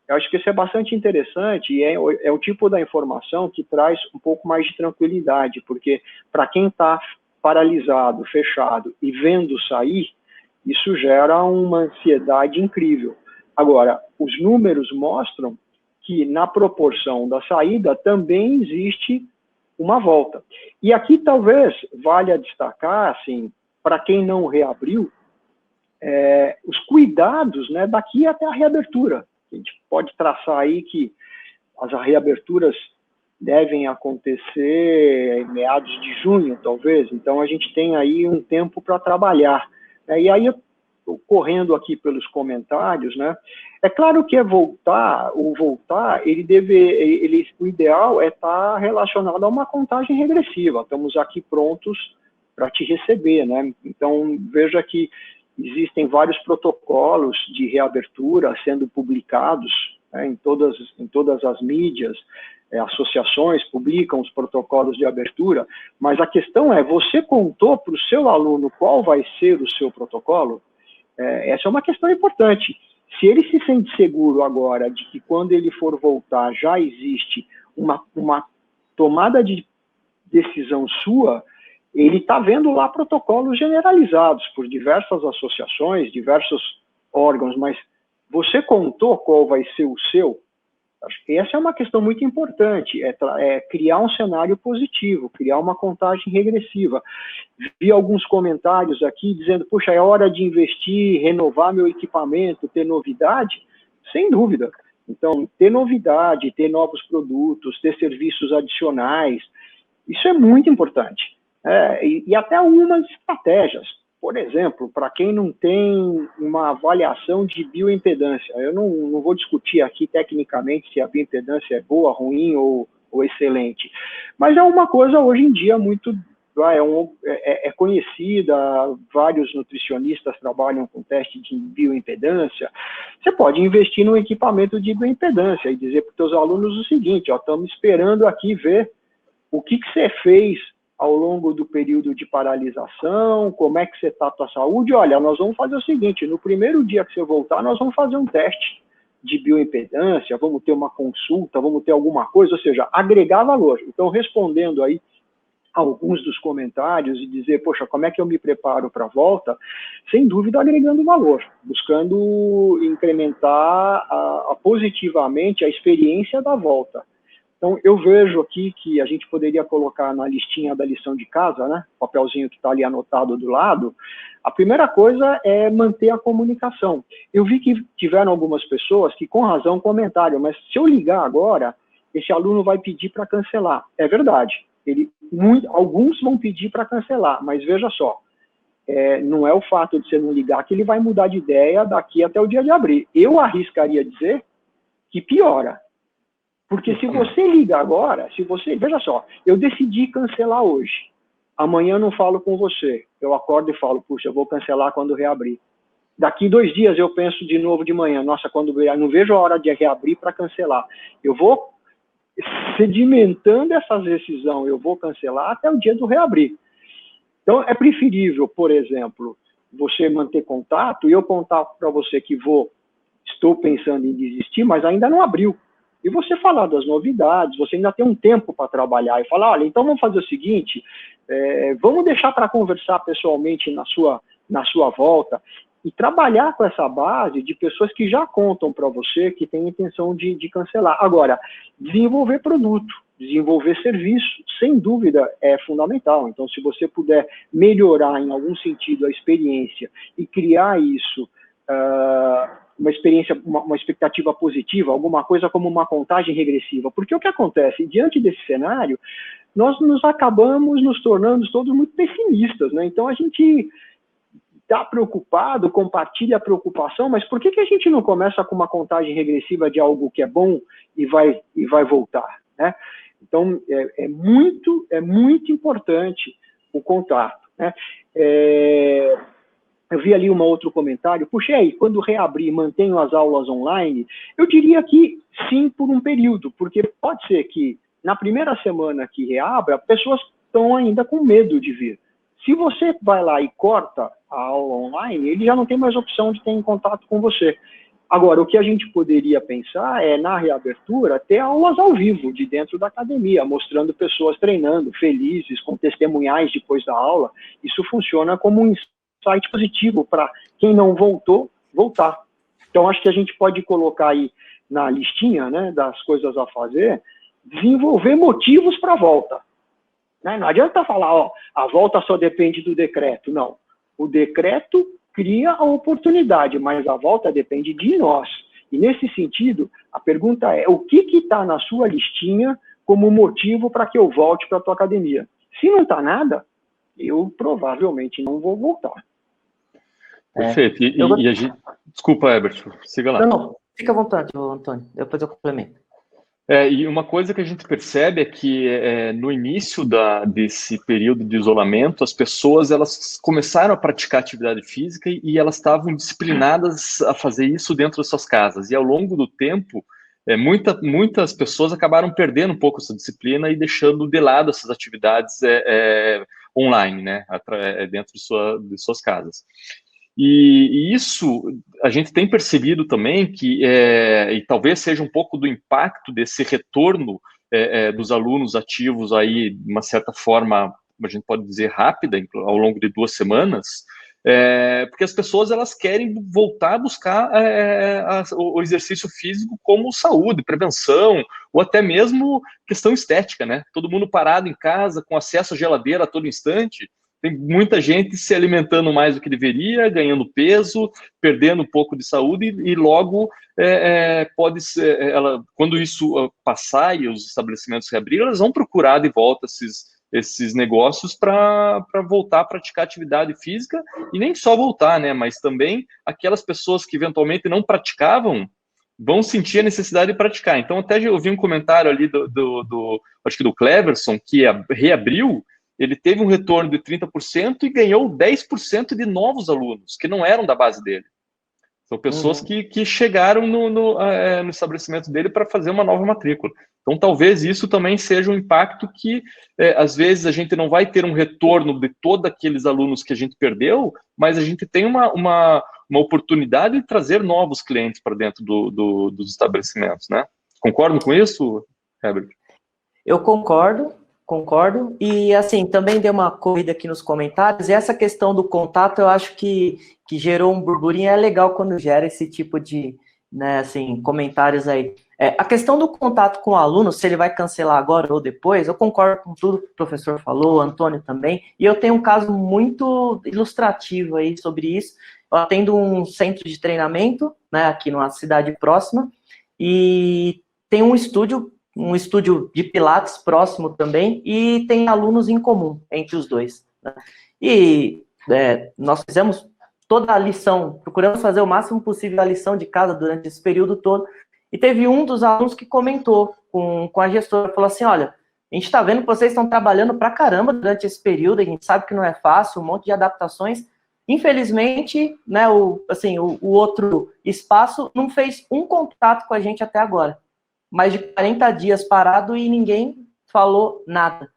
Eu acho que isso é bastante interessante e é o tipo da informação que traz um pouco mais de tranquilidade, porque para quem está paralisado, fechado e vendo sair, isso gera uma ansiedade incrível. Agora, os números mostram que na proporção da saída também existe uma volta. E aqui talvez valha destacar, assim, para quem não reabriu, os cuidados, né, daqui até a reabertura. A gente pode traçar aí que as reaberturas devem acontecer em meados de junho, talvez, então a gente tem aí um tempo para trabalhar. E aí, correndo aqui pelos comentários, né, é claro que voltar, o ideal é estar relacionado a uma contagem regressiva, estamos aqui prontos para te receber, né, então veja que existem vários protocolos de reabertura sendo publicados, né, em todas as mídias, associações publicam os protocolos de abertura, mas a questão é, você contou para o seu aluno qual vai ser o seu protocolo? Essa é uma questão importante. Se ele se sente seguro agora de que quando ele for voltar já existe uma tomada de decisão sua, ele está vendo lá protocolos generalizados por diversas associações, diversos órgãos, mas você contou qual vai ser o seu? Acho que essa é uma questão muito importante, criar um cenário positivo, criar uma contagem regressiva. Vi alguns comentários aqui dizendo, puxa, é hora de investir, renovar meu equipamento, ter novidade? Sem dúvida. Então, ter novidade, ter novos produtos, ter serviços adicionais, isso é muito importante. E até algumas estratégias. Por exemplo, para quem não tem uma avaliação de bioimpedância, eu não vou discutir aqui tecnicamente se a bioimpedância é boa, ruim ou excelente, mas é uma coisa hoje em dia muito conhecida, vários nutricionistas trabalham com teste de bioimpedância. Você pode investir num equipamento de bioimpedância e dizer para os seus alunos o seguinte, estamos esperando aqui ver o que você fez ao longo do período de paralisação, como é que você está a tua saúde, olha, nós vamos fazer o seguinte, no primeiro dia que você voltar, nós vamos fazer um teste de bioimpedância, vamos ter uma consulta, vamos ter alguma coisa, ou seja, agregar valor. Então, respondendo aí alguns dos comentários e dizer, poxa, como é que eu me preparo para a volta? Sem dúvida, agregando valor, buscando incrementar positivamente a experiência da volta. Então, eu vejo aqui que a gente poderia colocar na listinha da lição de casa, né, o papelzinho que está ali anotado do lado, a primeira coisa é manter a comunicação. Eu vi que tiveram algumas pessoas que, com razão, comentaram, mas se eu ligar agora, esse aluno vai pedir para cancelar. É verdade, alguns vão pedir para cancelar, mas veja só, não é o fato de você não ligar que ele vai mudar de ideia daqui até o dia de abrir. Eu arriscaria dizer que piora. Porque se você liga agora, veja só, eu decidi cancelar hoje. Amanhã eu não falo com você. Eu acordo e falo, puxa, eu vou cancelar quando reabrir. Daqui 2 dias eu penso de novo de manhã, nossa, não vejo a hora de reabrir para cancelar. Eu vou sedimentando essa decisão, eu vou cancelar até o dia do reabrir. Então, é preferível, por exemplo, você manter contato e eu contar para você que estou pensando em desistir, mas ainda não abriu. E você falar das novidades, você ainda tem um tempo para trabalhar e falar, olha, então vamos fazer o seguinte, vamos deixar para conversar pessoalmente na sua volta e trabalhar com essa base de pessoas que já contam para você que têm intenção de cancelar. Agora, desenvolver produto, desenvolver serviço, sem dúvida, é fundamental. Então, se você puder melhorar em algum sentido a experiência e criar isso, uma expectativa positiva, alguma coisa como uma contagem regressiva. Porque o que acontece? Diante desse cenário, nós acabamos nos tornando todos muito pessimistas, né? Então, a gente está preocupado, compartilha a preocupação, mas por que a gente não começa com uma contagem regressiva de algo que é bom e vai voltar, né? Então, é muito importante o contato, né? Eu vi ali um outro comentário, puxa, aí, quando reabrir, mantenho as aulas online? Eu diria que sim, por um período, porque pode ser que na primeira semana que reabra, pessoas estão ainda com medo de vir. Se você vai lá e corta a aula online, ele já não tem mais opção de ter em contato com você. Agora, o que a gente poderia pensar é, na reabertura, ter aulas ao vivo, de dentro da academia, mostrando pessoas treinando, felizes, com testemunhais depois da aula. Isso funciona como um insight positivo para quem não voltar. Então, acho que a gente pode colocar aí na listinha, né, das coisas a fazer, desenvolver motivos para a volta. Né? Não adianta falar, ó, a volta só depende do decreto. Não. O decreto cria a oportunidade, mas a volta depende de nós. E, nesse sentido, a pergunta é, o que está na sua listinha como motivo para que eu volte para a tua academia? Se não está nada, eu provavelmente não vou voltar. Perfeito. E a gente... Desculpa, Herbert, siga lá. Não, fica à vontade, Antônio, depois eu complemento. E uma coisa que a gente percebe é que no início desse período de isolamento, as pessoas elas começaram a praticar atividade física e elas estavam disciplinadas a fazer isso dentro das suas casas. E ao longo do tempo, muitas pessoas acabaram perdendo um pouco essa disciplina e deixando de lado essas atividades online, né, dentro de suas casas. E isso a gente tem percebido também que, e talvez seja um pouco do impacto desse retorno dos alunos ativos aí, de uma certa forma, a gente pode dizer rápida, ao longo de 2 semanas, porque as pessoas elas querem voltar a buscar o exercício físico como saúde, prevenção, ou até mesmo questão estética, né? Todo mundo parado em casa, com acesso à geladeira a todo instante. Tem muita gente se alimentando mais do que deveria, ganhando peso, perdendo um pouco de saúde e logo pode ser, quando isso passar e os estabelecimentos reabrirem, elas vão procurar de volta esses negócios para voltar a praticar atividade física e nem só voltar, né? Mas também aquelas pessoas que eventualmente não praticavam vão sentir a necessidade de praticar. Então, até eu vi um comentário ali acho que do Cleverson, que reabriu. Ele teve um retorno de 30% e ganhou 10% de novos alunos, que não eram da base dele. São pessoas que chegaram no estabelecimento dele para fazer uma nova matrícula. Então, talvez isso também seja um impacto que, às vezes, a gente não vai ter um retorno de todos aqueles alunos que a gente perdeu, mas a gente tem uma oportunidade de trazer novos clientes para dentro dos estabelecimentos, né? Concordam com isso, Herbert? Eu concordo, e assim, também deu uma corrida aqui nos comentários, e essa questão do contato, eu acho que gerou um burburinho, é legal quando gera esse tipo de, né, assim, comentários aí. A questão do contato com o aluno, se ele vai cancelar agora ou depois, eu concordo com tudo que o professor falou, o Antônio também, e eu tenho um caso muito ilustrativo aí sobre isso. Eu atendo um centro de treinamento, né, aqui numa cidade próxima, e tem um estúdio de Pilates próximo também, e tem alunos em comum entre os dois, né? E nós fizemos toda a lição, procuramos fazer o máximo possível a lição de casa durante esse período todo. E teve um dos alunos que comentou com a gestora, falou assim, olha, a gente está vendo que vocês estão trabalhando pra caramba durante esse período, a gente sabe que não é fácil, um monte de adaptações. Infelizmente, né, o outro espaço não fez um contato com a gente até agora. Mais de 40 dias parado e ninguém falou nada.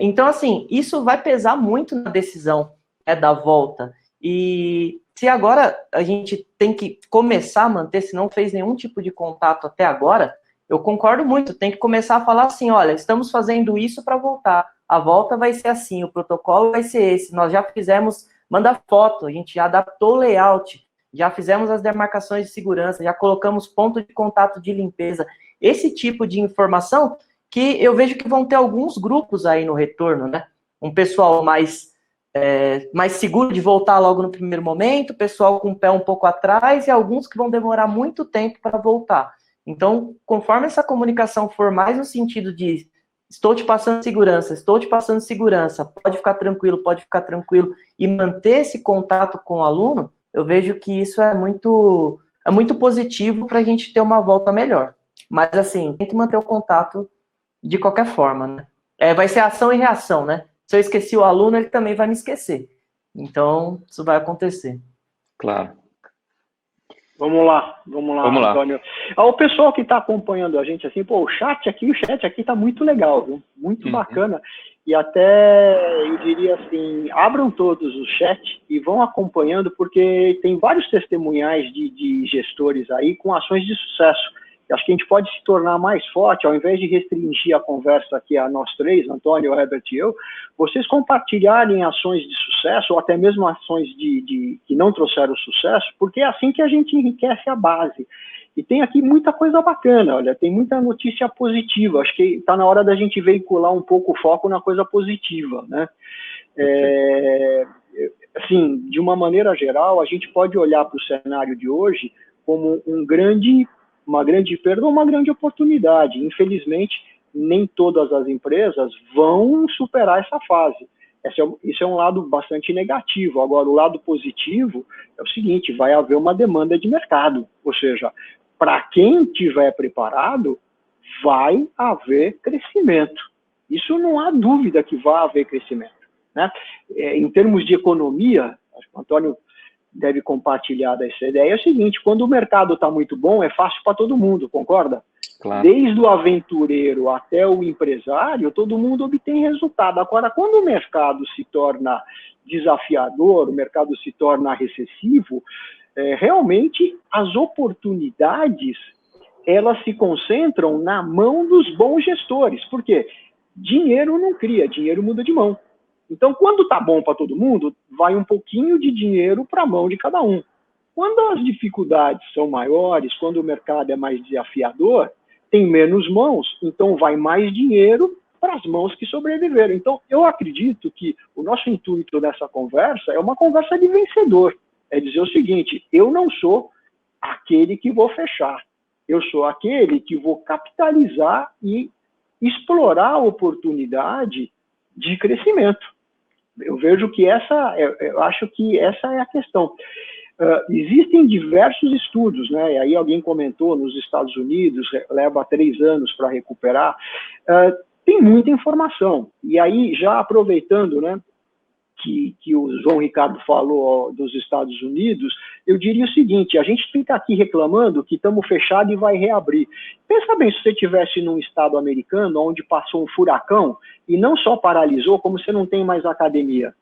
Então, assim, isso vai pesar muito na decisão da volta. E se agora a gente tem que começar a manter, se não fez nenhum tipo de contato até agora, eu concordo muito, tem que começar a falar assim, olha, estamos fazendo isso para voltar, a volta vai ser assim, o protocolo vai ser esse, nós já fizemos, manda foto, a gente já adaptou o layout, já fizemos as demarcações de segurança, já colocamos ponto de contato de limpeza, esse tipo de informação que eu vejo que vão ter alguns grupos aí no retorno, né? Um pessoal mais seguro de voltar logo no primeiro momento, pessoal com o pé um pouco atrás e alguns que vão demorar muito tempo para voltar. Então, conforme essa comunicação for mais no sentido de estou te passando segurança, pode ficar tranquilo, e manter esse contato com o aluno, eu vejo que isso é muito positivo para a gente ter uma volta melhor. Mas, assim, tem que manter o contato de qualquer forma, né? Vai ser ação e reação, né? Se eu esqueci o aluno, ele também vai me esquecer. Então, isso vai acontecer. Claro. Vamos lá, Antônio. O pessoal que está acompanhando a gente, assim, o chat aqui está muito legal, viu? Muito bacana. E até, eu diria assim, abram todos o chat e vão acompanhando, porque tem vários testemunhais de gestores aí com ações de sucesso. Acho que a gente pode se tornar mais forte, ao invés de restringir a conversa aqui a nós três, Antônio, Herbert e eu, vocês compartilharem ações de sucesso, ou até mesmo ações que não trouxeram sucesso, porque é assim que a gente enriquece a base. E tem aqui muita coisa bacana, olha, tem muita notícia positiva, acho que está na hora da gente veicular um pouco o foco na coisa positiva, né? Assim, de uma maneira geral, a gente pode olhar para o cenário de hoje como uma grande perda ou uma grande oportunidade. Infelizmente, nem todas as empresas vão superar essa fase. Isso é um lado bastante negativo. Agora, o lado positivo é o seguinte, vai haver uma demanda de mercado. Ou seja, para quem estiver preparado, vai haver crescimento. Isso não há dúvida que vai haver crescimento, né? Em termos de economia, acho que o Antônio deve compartilhar dessa ideia, é o seguinte, quando o mercado está muito bom, é fácil para todo mundo, concorda? Claro. Desde o aventureiro até o empresário, todo mundo obtém resultado. Agora, quando o mercado se torna desafiador, o mercado se torna recessivo, realmente as oportunidades, elas se concentram na mão dos bons gestores. Por quê? Dinheiro não cria, dinheiro muda de mão. Então, quando está bom para todo mundo, vai um pouquinho de dinheiro para a mão de cada um. Quando as dificuldades são maiores, quando o mercado é mais desafiador, tem menos mãos, então vai mais dinheiro para as mãos que sobreviveram. Então, eu acredito que o nosso intuito nessa conversa é uma conversa de vencedor. É dizer o seguinte, eu não sou aquele que vou fechar, eu sou aquele que vou capitalizar e explorar a oportunidade de crescimento. Eu vejo que eu acho que essa é a questão. Existem diversos estudos, né? E aí alguém comentou, nos Estados Unidos, leva 3 anos para recuperar. Tem muita informação. E aí, já aproveitando, né, que o João Ricardo falou dos Estados Unidos, eu diria o seguinte, a gente fica aqui reclamando que estamos fechados e vai reabrir. Pensa bem, se você estivesse num estado americano, onde passou um furacão, e não só paralisou, como você não tem mais academia.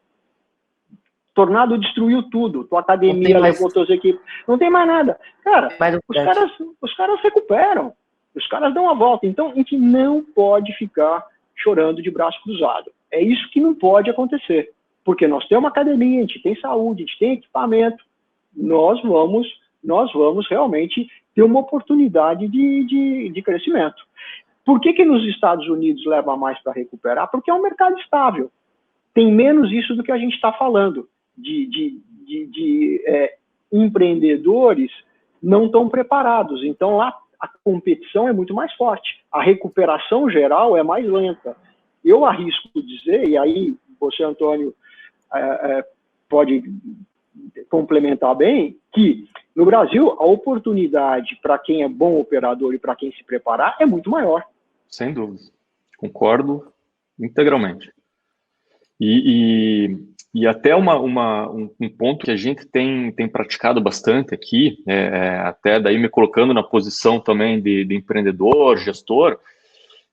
Tornado destruiu tudo, tua academia levou suas equipes, não tem mais nada. Cara, os caras recuperam, os caras dão a volta. Então, a gente não pode ficar chorando de braço cruzado. É isso que não pode acontecer. Porque nós temos academia, a gente tem saúde, a gente tem equipamento, nós vamos nós vamos realmente ter uma oportunidade de crescimento. Por que nos Estados Unidos leva mais para recuperar? Porque é um mercado estável. Tem menos isso do que a gente está falando, de empreendedores não tão preparados. Então, lá a competição é muito mais forte. A recuperação geral é mais lenta. Eu arrisco dizer, e aí você, Antônio, pode complementar bem, que no Brasil a oportunidade para quem é bom operador e para quem se preparar é muito maior. Sem dúvida. Concordo integralmente. E até um ponto que a gente tem praticado bastante aqui, até daí me colocando na posição também de empreendedor, gestor,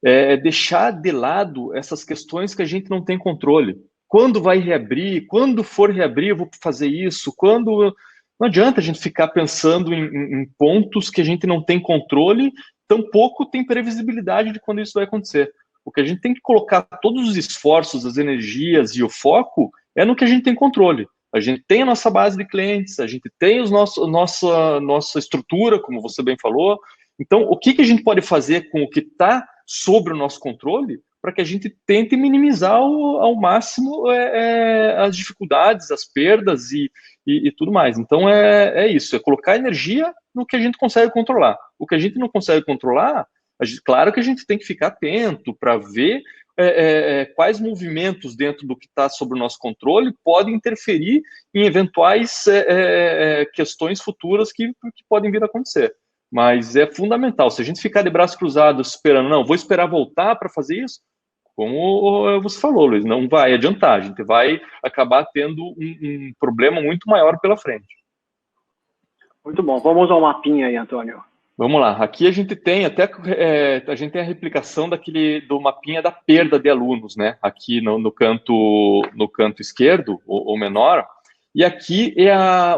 é deixar de lado essas questões que a gente não tem controle. Quando vai reabrir? Quando for reabrir, eu vou fazer isso? Quando... Não adianta a gente ficar pensando em pontos que a gente não tem controle, tampouco tem previsibilidade de quando isso vai acontecer. O que a gente tem que colocar todos os esforços, as energias e o foco é no que a gente tem controle. A gente tem a nossa base de clientes, a gente tem nossa estrutura, como você bem falou. Então, o que a gente pode fazer com o que está sobre o nosso controle para que a gente tente minimizar ao máximo as dificuldades, as perdas e tudo mais. Então, é isso, é colocar energia no que a gente consegue controlar. O que a gente não consegue controlar, claro que a gente tem que ficar atento para ver quais movimentos dentro do que está sob o nosso controle podem interferir em eventuais questões futuras que podem vir a acontecer. Mas é fundamental, se a gente ficar de braços cruzados esperando, não, vou esperar voltar para fazer isso, como você falou, Luiz, não vai adiantar, a gente vai acabar tendo um problema muito maior pela frente. Muito bom, vamos ao mapinha aí, Antônio. Vamos lá, aqui a gente tem a gente tem a replicação do mapinha da perda de alunos, né? Aqui no canto esquerdo, ou menor, e aqui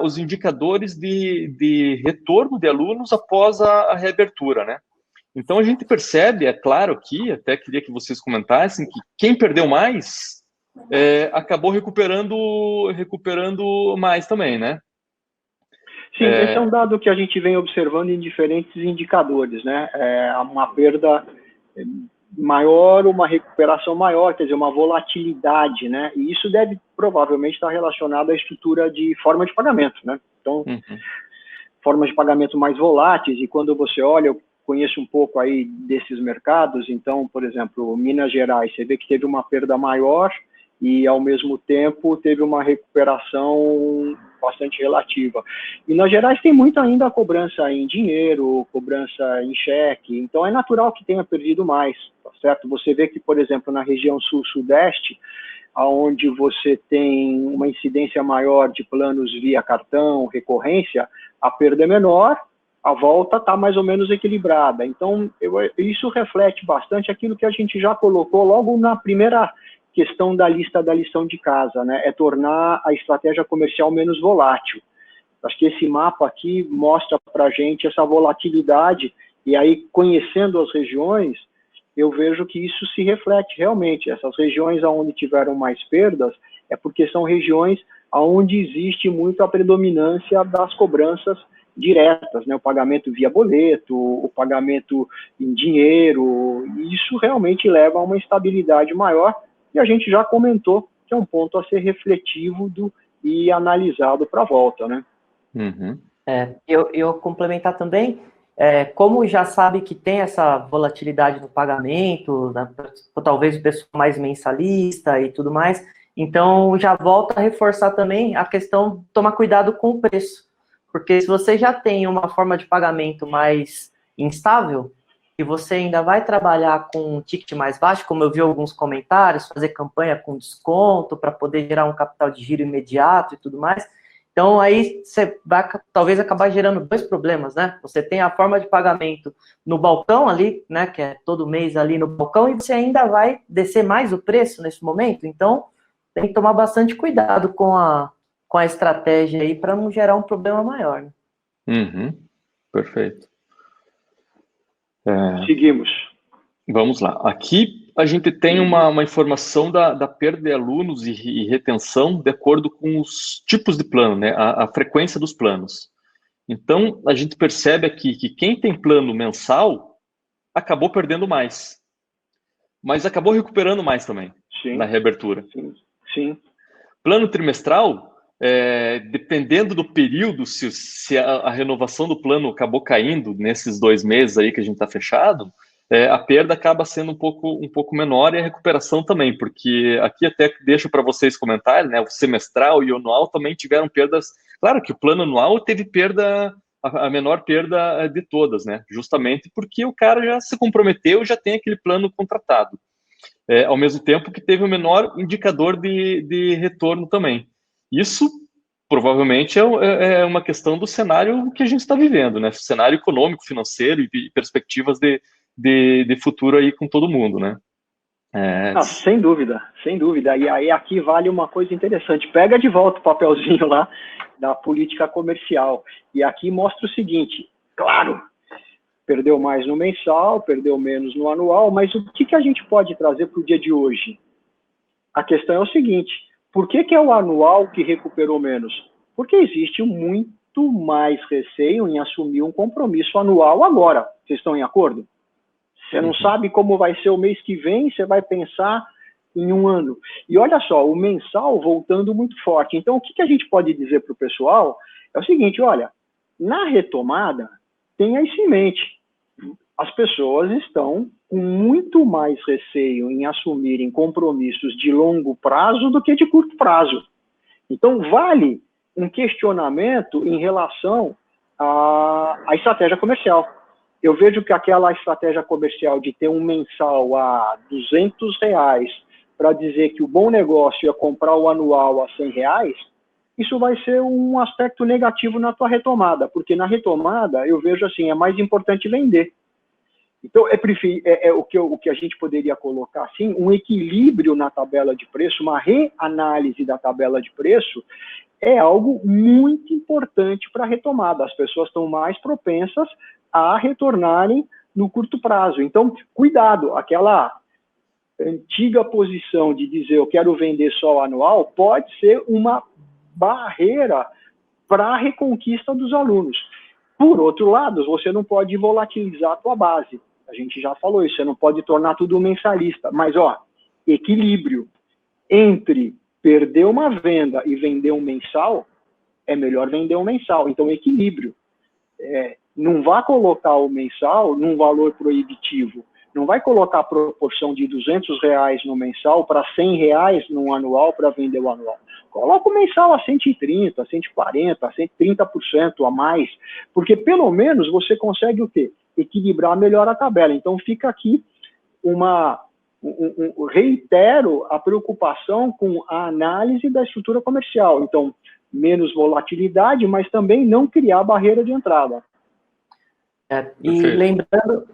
os indicadores de retorno de alunos após a reabertura, né? Então a gente percebe, é claro aqui, até queria que vocês comentassem, que quem perdeu mais acabou recuperando mais também, né? Sim, esse é um dado que a gente vem observando em diferentes indicadores, né? Uma perda maior, uma recuperação maior, quer dizer, uma volatilidade, né? E isso deve provavelmente estar relacionado à estrutura de forma de pagamento, né? Então, formas de pagamento mais voláteis, e quando você olha, eu conheço um pouco aí desses mercados, então, por exemplo, Minas Gerais, você vê que teve uma perda maior e, ao mesmo tempo, teve uma recuperação bastante relativa. Minas Gerais tem muito ainda a cobrança em dinheiro, cobrança em cheque, então é natural que tenha perdido mais, tá certo? Você vê que, por exemplo, na região sul-sudeste, onde você tem uma incidência maior de planos via cartão, recorrência, a perda é menor, a volta está mais ou menos equilibrada. Então, isso reflete bastante aquilo que a gente já colocou logo na primeira questão da lição de casa, né? É tornar a estratégia comercial menos volátil. Acho que esse mapa aqui mostra para a gente essa volatilidade, e aí, conhecendo as regiões, eu vejo que isso se reflete realmente. Essas regiões onde tiveram mais perdas é porque são regiões onde existe muito a predominância das cobranças diretas, né? O pagamento via boleto, o pagamento em dinheiro, e isso realmente leva a uma estabilidade maior, e a gente já comentou que é um ponto a ser refletivo e analisado para a volta, né? Eu complementar também, como já sabe que tem essa volatilidade no pagamento, talvez o pessoal mais mensalista e tudo mais, então já volta a reforçar também a questão de tomar cuidado com o preço, porque se você já tem uma forma de pagamento mais instável, e você ainda vai trabalhar com um ticket mais baixo, como eu vi alguns comentários, fazer campanha com desconto para poder gerar um capital de giro imediato e tudo mais. Então, aí você vai talvez acabar gerando dois problemas, né? Você tem a forma de pagamento no balcão ali, né? Que é todo mês ali no balcão, e você ainda vai descer mais o preço nesse momento. Então, tem que tomar bastante cuidado com a estratégia aí para não gerar um problema maior, né? Perfeito. Seguimos. Vamos lá. Aqui a gente tem uma informação da perda de alunos e retenção de acordo com os tipos de plano, né? A frequência dos planos. Então, a gente percebe aqui que quem tem plano mensal acabou perdendo mais, mas acabou recuperando mais também na reabertura. Sim, sim. Plano trimestral, dependendo do período, se a renovação do plano acabou caindo nesses 2 meses aí que a gente está fechado, a perda acaba sendo um pouco menor e a recuperação também, porque aqui até deixo para vocês comentarem, né, o semestral e o anual também tiveram perdas. Claro que o plano anual teve perda, a menor perda de todas, né, justamente porque o cara já se comprometeu, já tem aquele plano contratado. Ao mesmo tempo que teve o menor indicador de retorno também. Isso, provavelmente, é uma questão do cenário que a gente está vivendo, né? Cenário econômico, financeiro e perspectivas de futuro aí com todo mundo, né? Sem dúvida, sem dúvida. E aí aqui vale uma coisa interessante. Pega de volta o papelzinho lá da política comercial. E aqui mostra o seguinte, claro, perdeu mais no mensal, perdeu menos no anual, mas o que a gente pode trazer para o dia de hoje? A questão é o seguinte, por que é o anual que recuperou menos? Porque existe muito mais receio em assumir um compromisso anual agora. Vocês estão em acordo? Você não sabe como vai ser o mês que vem, você vai pensar em um ano. E olha só, o mensal voltando muito forte. Então, o que a gente pode dizer para o pessoal é o seguinte, olha, na retomada, tenha isso em mente. As pessoas estão com muito mais receio em assumirem compromissos de longo prazo do que de curto prazo. Então, vale um questionamento em relação à estratégia comercial. Eu vejo que aquela estratégia comercial de ter um mensal a R$200 para dizer que o bom negócio é comprar o anual a R$100, isso vai ser um aspecto negativo na tua retomada, porque na retomada eu vejo assim, é mais importante vender. Então, o que a gente poderia colocar assim, um equilíbrio na tabela de preço, uma reanálise da tabela de preço, é algo muito importante para a retomada. As pessoas estão mais propensas a retornarem no curto prazo. Então, cuidado, aquela antiga posição de dizer eu quero vender só anual pode ser uma barreira para a reconquista dos alunos. Por outro lado, você não pode volatilizar a tua base. A gente já falou isso, você não pode tornar tudo mensalista. Mas, equilíbrio entre perder uma venda e vender um mensal, é melhor vender um mensal. Então, equilíbrio. Não vá colocar o mensal num valor proibitivo. Não vai colocar a proporção de R$200 no mensal para R$100 no anual para vender o anual. Coloca o mensal a 130, 140, 130% a mais, porque pelo menos você consegue o quê? Equilibrar melhor a tabela. Então fica aqui reitero a preocupação com a análise da estrutura comercial. Então, menos volatilidade, mas também não criar barreira de entrada. E lembrando,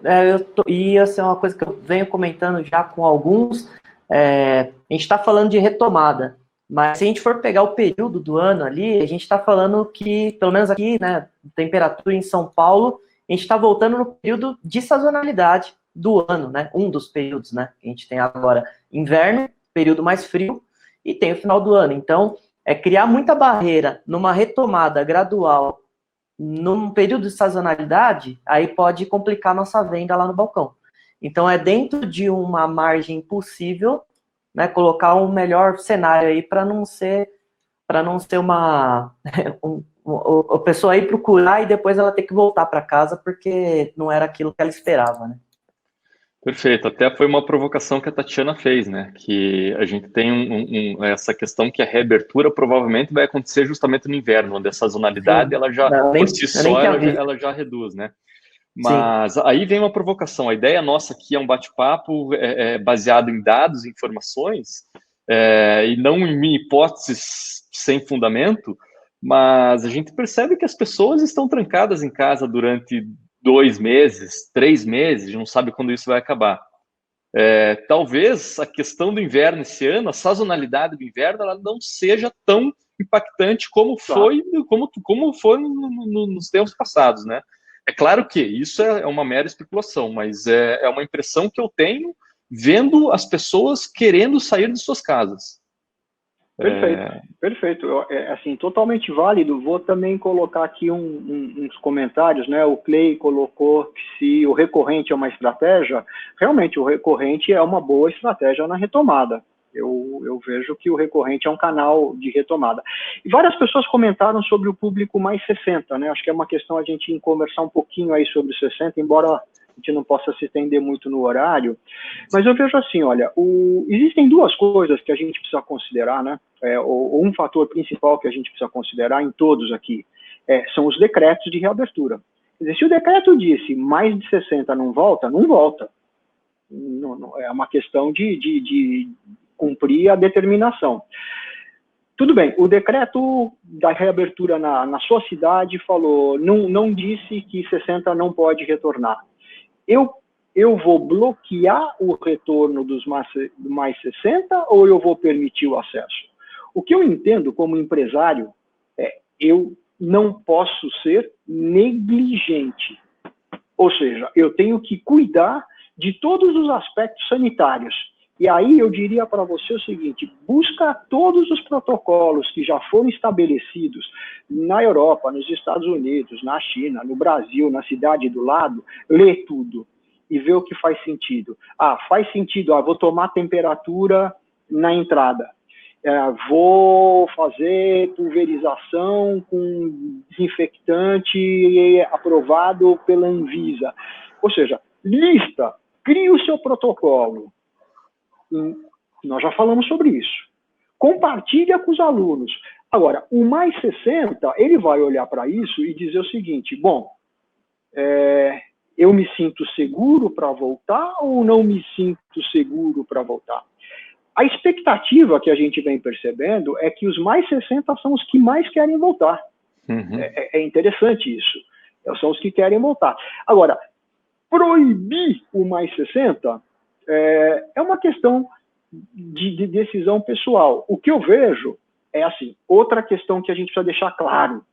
e essa é uma coisa que eu venho comentando já com alguns, a gente está falando de retomada, mas se a gente for pegar o período do ano ali, a gente está falando que, pelo menos aqui, né, temperatura em São Paulo, a gente está voltando no período de sazonalidade do ano, né, um dos períodos, né, que a gente tem agora, inverno, período mais frio, e tem o final do ano. Então, criar muita barreira numa retomada gradual, num período de sazonalidade, aí pode complicar nossa venda lá no balcão. Então, é dentro de uma margem possível, né, colocar um melhor cenário aí para não ser uma a pessoa ir procurar e depois ela ter que voltar para casa porque não era aquilo que ela esperava, né? Perfeito, até foi uma provocação que a Tatiana fez, né? Que a gente tem essa questão que a reabertura provavelmente vai acontecer justamente no inverno, onde a sazonalidade ela já, por si só, ela já reduz, né? Mas aí vem uma provocação. A ideia nossa aqui é um bate-papo baseado em dados, informações, e não em hipóteses sem fundamento, mas a gente percebe que as pessoas estão trancadas em casa durante 2 meses, 3 meses, não sabe quando isso vai acabar. Talvez a questão do inverno esse ano, a sazonalidade do inverno, ela não seja tão impactante como foi, como foi nos tempos passados, né? É claro que isso é uma mera especulação, mas é uma impressão que eu tenho vendo as pessoas querendo sair de suas casas. Perfeito. Assim, totalmente válido. Vou também colocar aqui uns comentários, né? O Clay colocou que se o recorrente é uma estratégia, realmente o recorrente é uma boa estratégia na retomada. Eu vejo que o recorrente é um canal de retomada. E várias pessoas comentaram sobre o público mais 60, né? Acho que é uma questão a gente conversar um pouquinho aí sobre o 60, embora a gente não possa se estender muito no horário. Mas eu vejo assim, olha, existem duas coisas que a gente precisa considerar, né? Ou um fator principal que a gente precisa considerar em todos aqui, são os decretos de reabertura. Quer dizer, se o decreto disse mais de 60 não volta, não volta. Não, é uma questão de cumprir a determinação. Tudo bem, o decreto da reabertura na sua cidade falou, não disse que 60 não pode retornar. Eu vou bloquear o retorno dos mais 60 ou eu vou permitir o acesso? O que eu entendo como empresário eu não posso ser negligente. Ou seja, eu tenho que cuidar de todos os aspectos sanitários. E aí eu diria para você o seguinte, busca todos os protocolos que já foram estabelecidos na Europa, nos Estados Unidos, na China, no Brasil, na cidade do lado, lê tudo e vê o que faz sentido. Faz sentido, vou tomar temperatura na entrada. Vou fazer pulverização com desinfectante aprovado pela Anvisa. Ou seja, lista, crie o seu protocolo. Nós já falamos sobre isso. Compartilha com os alunos. Agora, o mais 60, ele vai olhar para isso e dizer o seguinte, bom, eu me sinto seguro para voltar ou não me sinto seguro para voltar? A expectativa que a gente vem percebendo é que os mais 60 são os que mais querem voltar. Uhum. É interessante isso. São os que querem voltar. Agora, proibir o mais 60 é uma questão de decisão pessoal. O que eu vejo é assim, outra questão que a gente precisa deixar claro.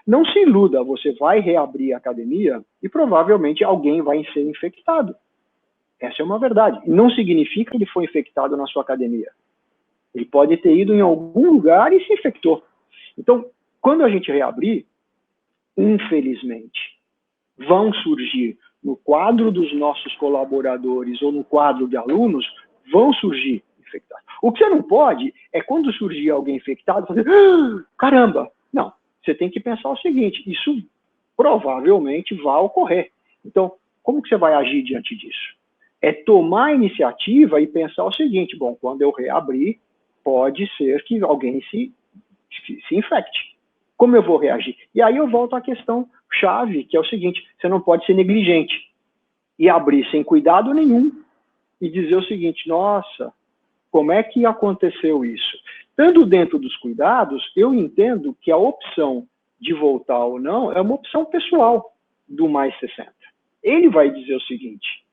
Não se iluda, você vai reabrir a academia e provavelmente alguém vai ser infectado. Essa é uma verdade. Não significa que ele foi infectado na sua academia. Ele pode ter ido em algum lugar e se infectou. Então, quando a gente reabrir, infelizmente, vão surgir no quadro dos nossos colaboradores ou no quadro de alunos, vão surgir infectados. O que você não pode é quando surgir alguém infectado, fazer, caramba! Não, você tem que pensar o seguinte, isso provavelmente vai ocorrer. Então, como que você vai agir diante disso? É tomar a iniciativa e pensar o seguinte, bom, quando eu reabrir, pode ser que alguém se infecte. Como eu vou reagir? E aí eu volto à questão chave, que é o seguinte, você não pode ser negligente e abrir sem cuidado nenhum e dizer o seguinte, nossa, como é que aconteceu isso? Estando dentro dos cuidados, eu entendo que a opção de voltar ou não é uma opção pessoal do mais 60. Ele vai dizer o seguinte,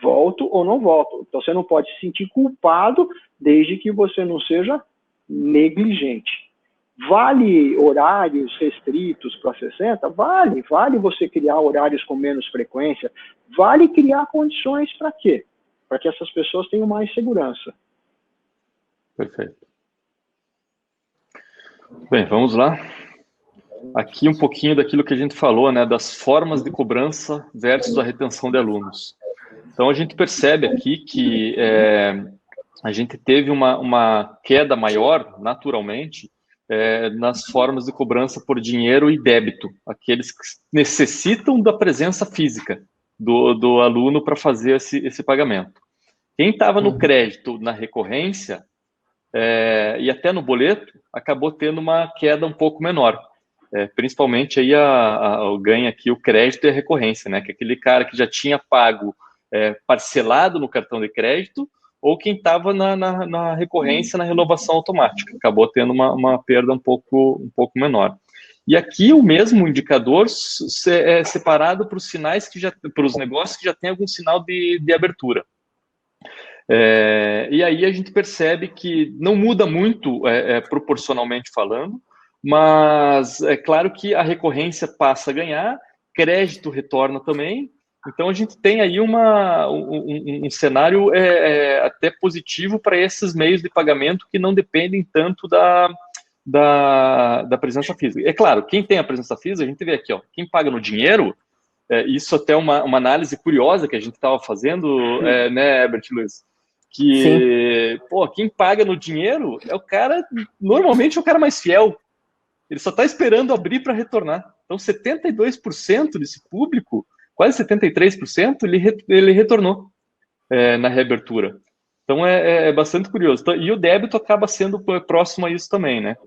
volto ou não volto. Então você não pode se sentir culpado desde que você não seja negligente. Vale horários restritos para 60? Vale você criar horários com menos frequência. Vale criar condições para quê? Para que essas pessoas tenham mais segurança. Perfeito. Bem, vamos lá. Aqui um pouquinho daquilo que a gente falou, né, das formas de cobrança versus a retenção de alunos. Então, a gente percebe aqui que a gente teve uma queda maior, naturalmente, nas formas de cobrança por dinheiro e débito, aqueles que necessitam da presença física do aluno para fazer esse pagamento. Quem estava no crédito, na recorrência, e até no boleto, acabou tendo uma queda um pouco menor. Principalmente aí o ganho aqui, o crédito e a recorrência, né? Que é aquele cara que já tinha pago parcelado no cartão de crédito, ou quem estava na recorrência, na renovação automática, acabou tendo uma perda um pouco menor. E aqui o mesmo indicador é separado para os sinais para os negócios que já tem algum sinal de abertura. E aí a gente percebe que não muda muito proporcionalmente falando, mas é claro que a recorrência passa a ganhar, crédito retorna também, Então, a gente tem aí um cenário até positivo para esses meios de pagamento que não dependem tanto da presença física. É claro, quem tem a presença física, a gente vê aqui, ó, quem paga no dinheiro, isso até uma análise curiosa que a gente estava fazendo, né, Herbert Luiz? Que, pô, quem paga no dinheiro é o cara, normalmente é o cara mais fiel. Ele só está esperando abrir para retornar. Então, 72% desse público, quase 73%, ele retornou na reabertura. Então, é bastante curioso. Então, e o débito acaba sendo próximo a isso também, né?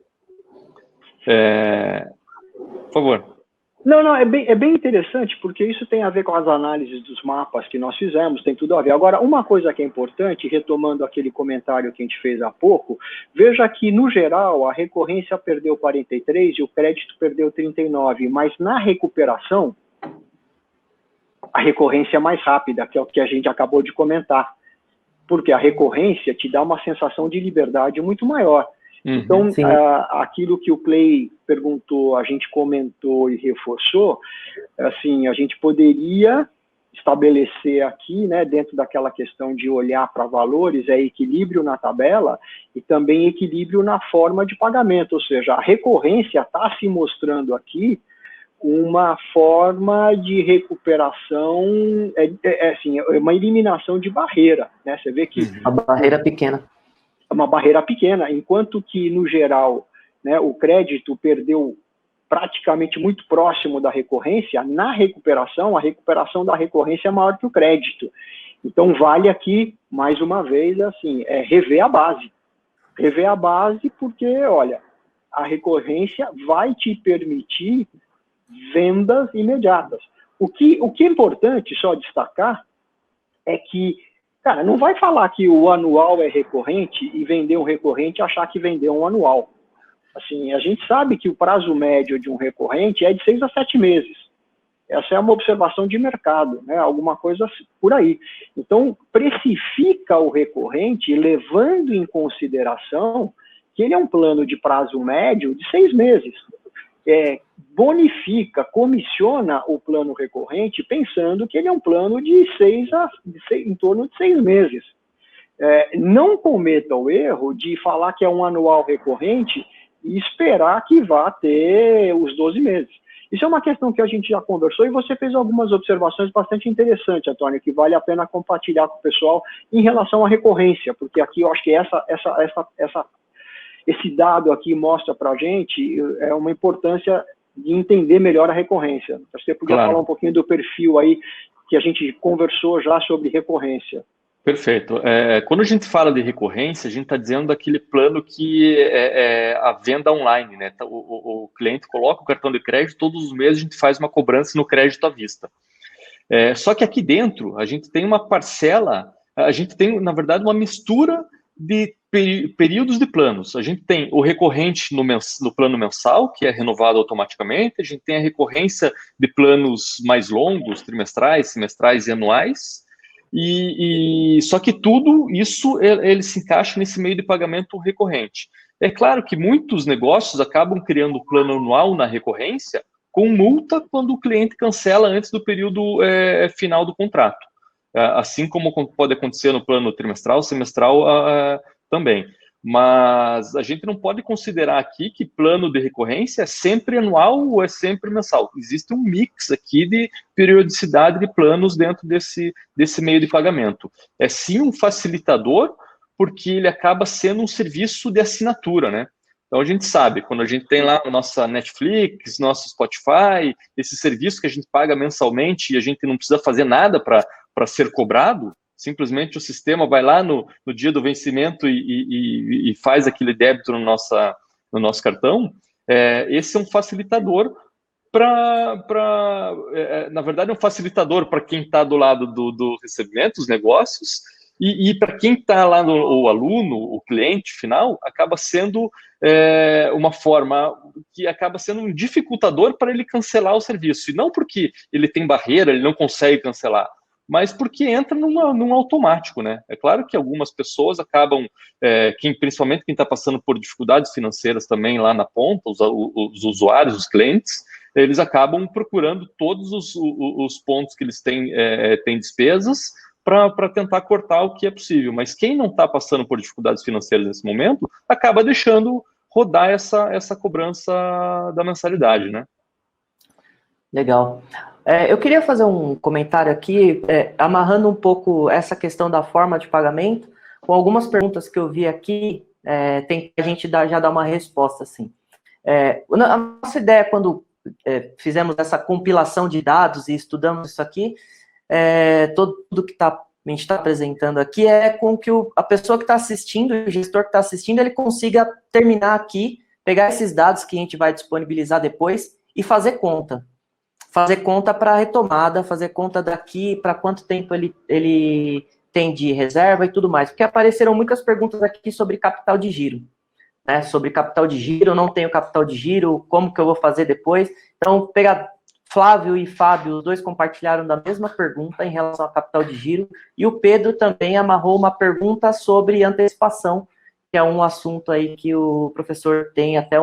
Por favor. Não, é bem interessante, porque isso tem a ver com as análises dos mapas que nós fizemos, tem tudo a ver. Agora, uma coisa que é importante, retomando aquele comentário que a gente fez há pouco, veja que, no geral, a recorrência perdeu 43% e o crédito perdeu 39%, mas na recuperação, a recorrência é mais rápida, que é o que a gente acabou de comentar, porque a recorrência te dá uma sensação de liberdade muito maior. Então, aquilo que o Clay perguntou, a gente comentou e reforçou, assim, a gente poderia estabelecer aqui, né, dentro daquela questão de olhar para valores, equilíbrio na tabela e também equilíbrio na forma de pagamento, ou seja, a recorrência está se mostrando aqui uma forma de recuperação, assim, uma eliminação de barreira, né? Você vê que... A barreira pequena. Uma barreira pequena, enquanto que, no geral, né, o crédito perdeu praticamente muito próximo da recorrência, na recuperação, a recuperação da recorrência é maior que o crédito. Então, vale aqui, mais uma vez, assim, rever a base. Rever a base porque, olha, a recorrência vai te permitir vendas imediatas. O que é importante, só destacar, é que, cara, não vai falar que o anual é recorrente e vender um recorrente e achar que vendeu um anual. Assim, a gente sabe que o prazo médio de um recorrente é de 6 a 7 meses. Essa é uma observação de mercado, né? Alguma coisa por aí. Então, precifica o recorrente levando em consideração que ele é um plano de prazo médio de 6 meses. Bonifica, comissiona o plano recorrente pensando que ele é um plano de em torno de 6 meses. Não cometa o erro de falar que é um anual recorrente e esperar que vá ter os 12 meses. Isso é uma questão que a gente já conversou e você fez algumas observações bastante interessantes, Antônio, que vale a pena compartilhar com o pessoal em relação à recorrência, porque aqui eu acho que esse dado aqui mostra para a gente uma importância de entender melhor a recorrência. Você podia falar um pouquinho do perfil aí que a gente conversou já sobre recorrência. Perfeito. Quando a gente fala de recorrência, a gente está dizendo daquele plano que é a venda online, né? O cliente coloca o cartão de crédito, todos os meses a gente faz uma cobrança no crédito à vista. Só que aqui dentro a gente tem uma parcela, a gente tem, na verdade, uma mistura de períodos de planos. A gente tem o recorrente no plano mensal, que é renovado automaticamente, a gente tem a recorrência de planos mais longos, trimestrais, semestrais e anuais, só que tudo isso ele se encaixa nesse meio de pagamento recorrente. É claro que muitos negócios acabam criando o plano anual na recorrência com multa quando o cliente cancela antes do período final do contrato. Assim como pode acontecer no plano trimestral, semestral também. Mas a gente não pode considerar aqui que plano de recorrência é sempre anual ou é sempre mensal. Existe um mix aqui de periodicidade de planos dentro desse meio de pagamento. É sim um facilitador, porque ele acaba sendo um serviço de assinatura, né? Então a gente sabe, quando a gente tem lá a nossa Netflix, nosso Spotify, esse serviço que a gente paga mensalmente e a gente não precisa fazer nada para ser cobrado, simplesmente o sistema vai lá no dia do vencimento e faz aquele débito no nosso cartão. Esse é um facilitador na verdade, é um facilitador para quem está do lado do recebimento, os negócios, e para quem está lá, o aluno, o cliente final, acaba sendo uma forma que acaba sendo um dificultador para ele cancelar o serviço. E não porque ele tem barreira, ele não consegue cancelar, mas porque entra num automático, né? É claro que algumas pessoas acabam, principalmente quem está passando por dificuldades financeiras também lá na ponta, os usuários, os clientes, eles acabam procurando todos os pontos que eles têm despesas para tentar cortar o que é possível. Mas quem não está passando por dificuldades financeiras nesse momento, acaba deixando rodar essa cobrança da mensalidade, né? Legal. Eu queria fazer um comentário aqui, amarrando um pouco essa questão da forma de pagamento, com algumas perguntas que eu vi aqui, tem que a gente já dar uma resposta, assim. A nossa ideia, quando fizemos essa compilação de dados e estudamos isso aqui, tudo que a gente está apresentando aqui é com que a pessoa que está assistindo, o gestor que está assistindo, ele consiga terminar aqui, pegar esses dados que a gente vai disponibilizar depois e fazer conta. Fazer conta para a retomada, fazer conta daqui, para quanto tempo ele tem de reserva e tudo mais. Porque apareceram muitas perguntas aqui sobre capital de giro. Né? Sobre capital de giro, eu não tenho capital de giro, como que eu vou fazer depois? Então, pegar Flávio e Fábio, os dois compartilharam da mesma pergunta em relação a capital de giro, e o Pedro também amarrou uma pergunta sobre antecipação, que é um assunto aí que o professor tem até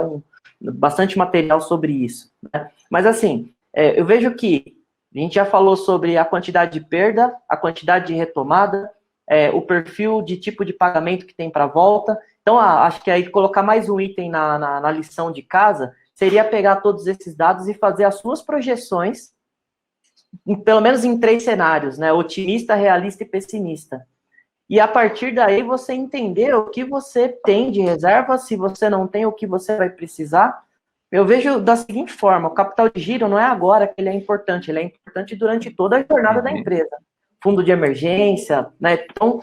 bastante material sobre isso. Né? Mas assim, eu vejo que a gente já falou sobre a quantidade de perda, a quantidade de retomada, o perfil de tipo de pagamento que tem para volta. Então, acho que aí colocar mais um item na lição de casa seria pegar todos esses dados e fazer as suas projeções, pelo menos em 3 cenários, né? Otimista, realista e pessimista. E a partir daí você entender o que você tem de reserva, se você não tem, o que você vai precisar. Eu vejo da seguinte forma: o capital de giro não é agora que ele é importante durante toda a jornada da empresa. Fundo de emergência, né? Então,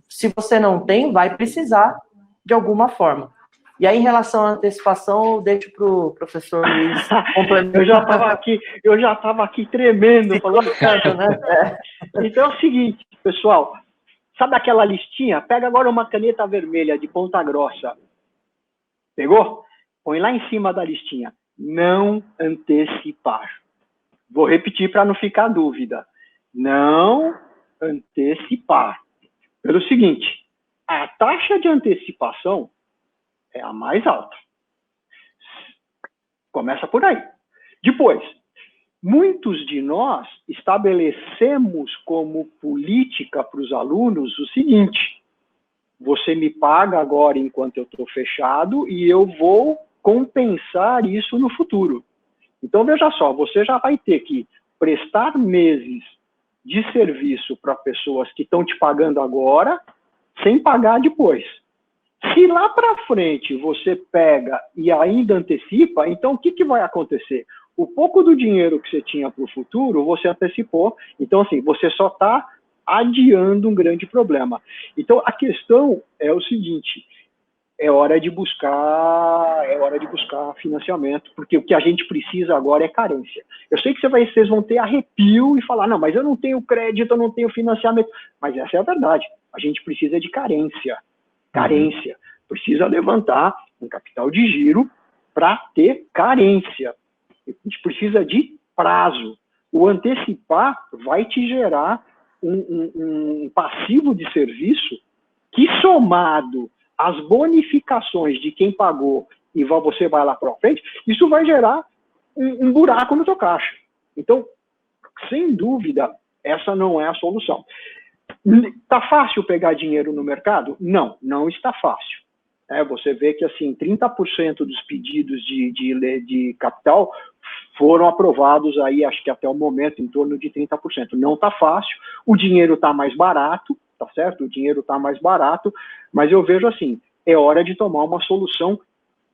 se você não tem, vai precisar de alguma forma. E aí, em relação à antecipação, eu deixo para o professor Luiz complementar. Eu já estava aqui tremendo, falando, né? Então é o seguinte, pessoal, sabe aquela listinha? Pega agora uma caneta vermelha de ponta grossa. Pegou? Põe lá em cima da listinha. Não antecipar. Vou repetir para não ficar dúvida. Não antecipar. Pelo seguinte, a taxa de antecipação é a mais alta. Começa por aí. Depois, muitos de nós estabelecemos como política para os alunos o seguinte: você me paga agora enquanto eu estou fechado e eu vou compensar isso no futuro. Então, veja só, você já vai ter que prestar meses de serviço para pessoas que estão te pagando agora, sem pagar depois. Se lá para frente você pega e ainda antecipa, então o que vai acontecer? O pouco do dinheiro que você tinha para o futuro, você antecipou. Então, assim, você só está adiando um grande problema. Então, a questão é o seguinte: é hora de buscar financiamento, porque o que a gente precisa agora é carência. Eu sei que vocês vão ter arrepio e falar, não, mas eu não tenho crédito, eu não tenho financiamento. Mas essa é a verdade. A gente precisa de carência. Carência. Precisa levantar um capital de giro para ter carência. A gente precisa de prazo. O antecipar vai te gerar um passivo de serviço que, somado às bonificações de quem pagou e você vai lá para frente, isso vai gerar um buraco no teu caixa. Então, sem dúvida, essa não é a solução. Está fácil pegar dinheiro no mercado? Não, não está fácil. Você vê que assim, 30% dos pedidos de capital foram aprovados aí, acho que até o momento, em torno de 30%. Não está fácil, o dinheiro está mais barato, tá certo? O dinheiro está mais barato, mas eu vejo assim, é hora de tomar uma solução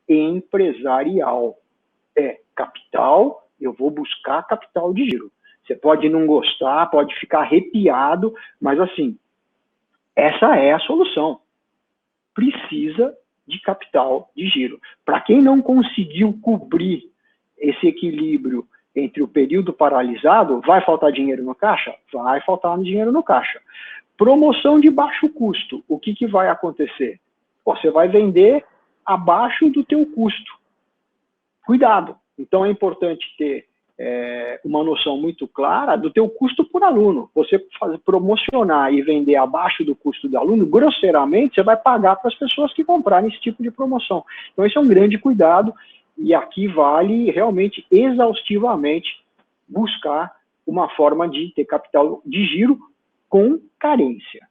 empresarial. Capital, eu vou buscar capital de giro. Você pode não gostar, pode ficar arrepiado, mas assim, essa é a solução. Precisa de capital de giro. Para quem não conseguiu cobrir esse equilíbrio entre o período paralisado, vai faltar dinheiro no caixa? Vai faltar dinheiro no caixa. Promoção de baixo custo, o que vai acontecer? Você vai vender abaixo do teu custo. Cuidado. Então é importante ter uma noção muito clara do teu custo por aluno. Você promocionar e vender abaixo do custo do aluno, grosseiramente, você vai pagar para as pessoas que comprarem esse tipo de promoção. Então esse é um grande cuidado E aqui vale realmente exaustivamente buscar uma forma de ter capital de giro com carência.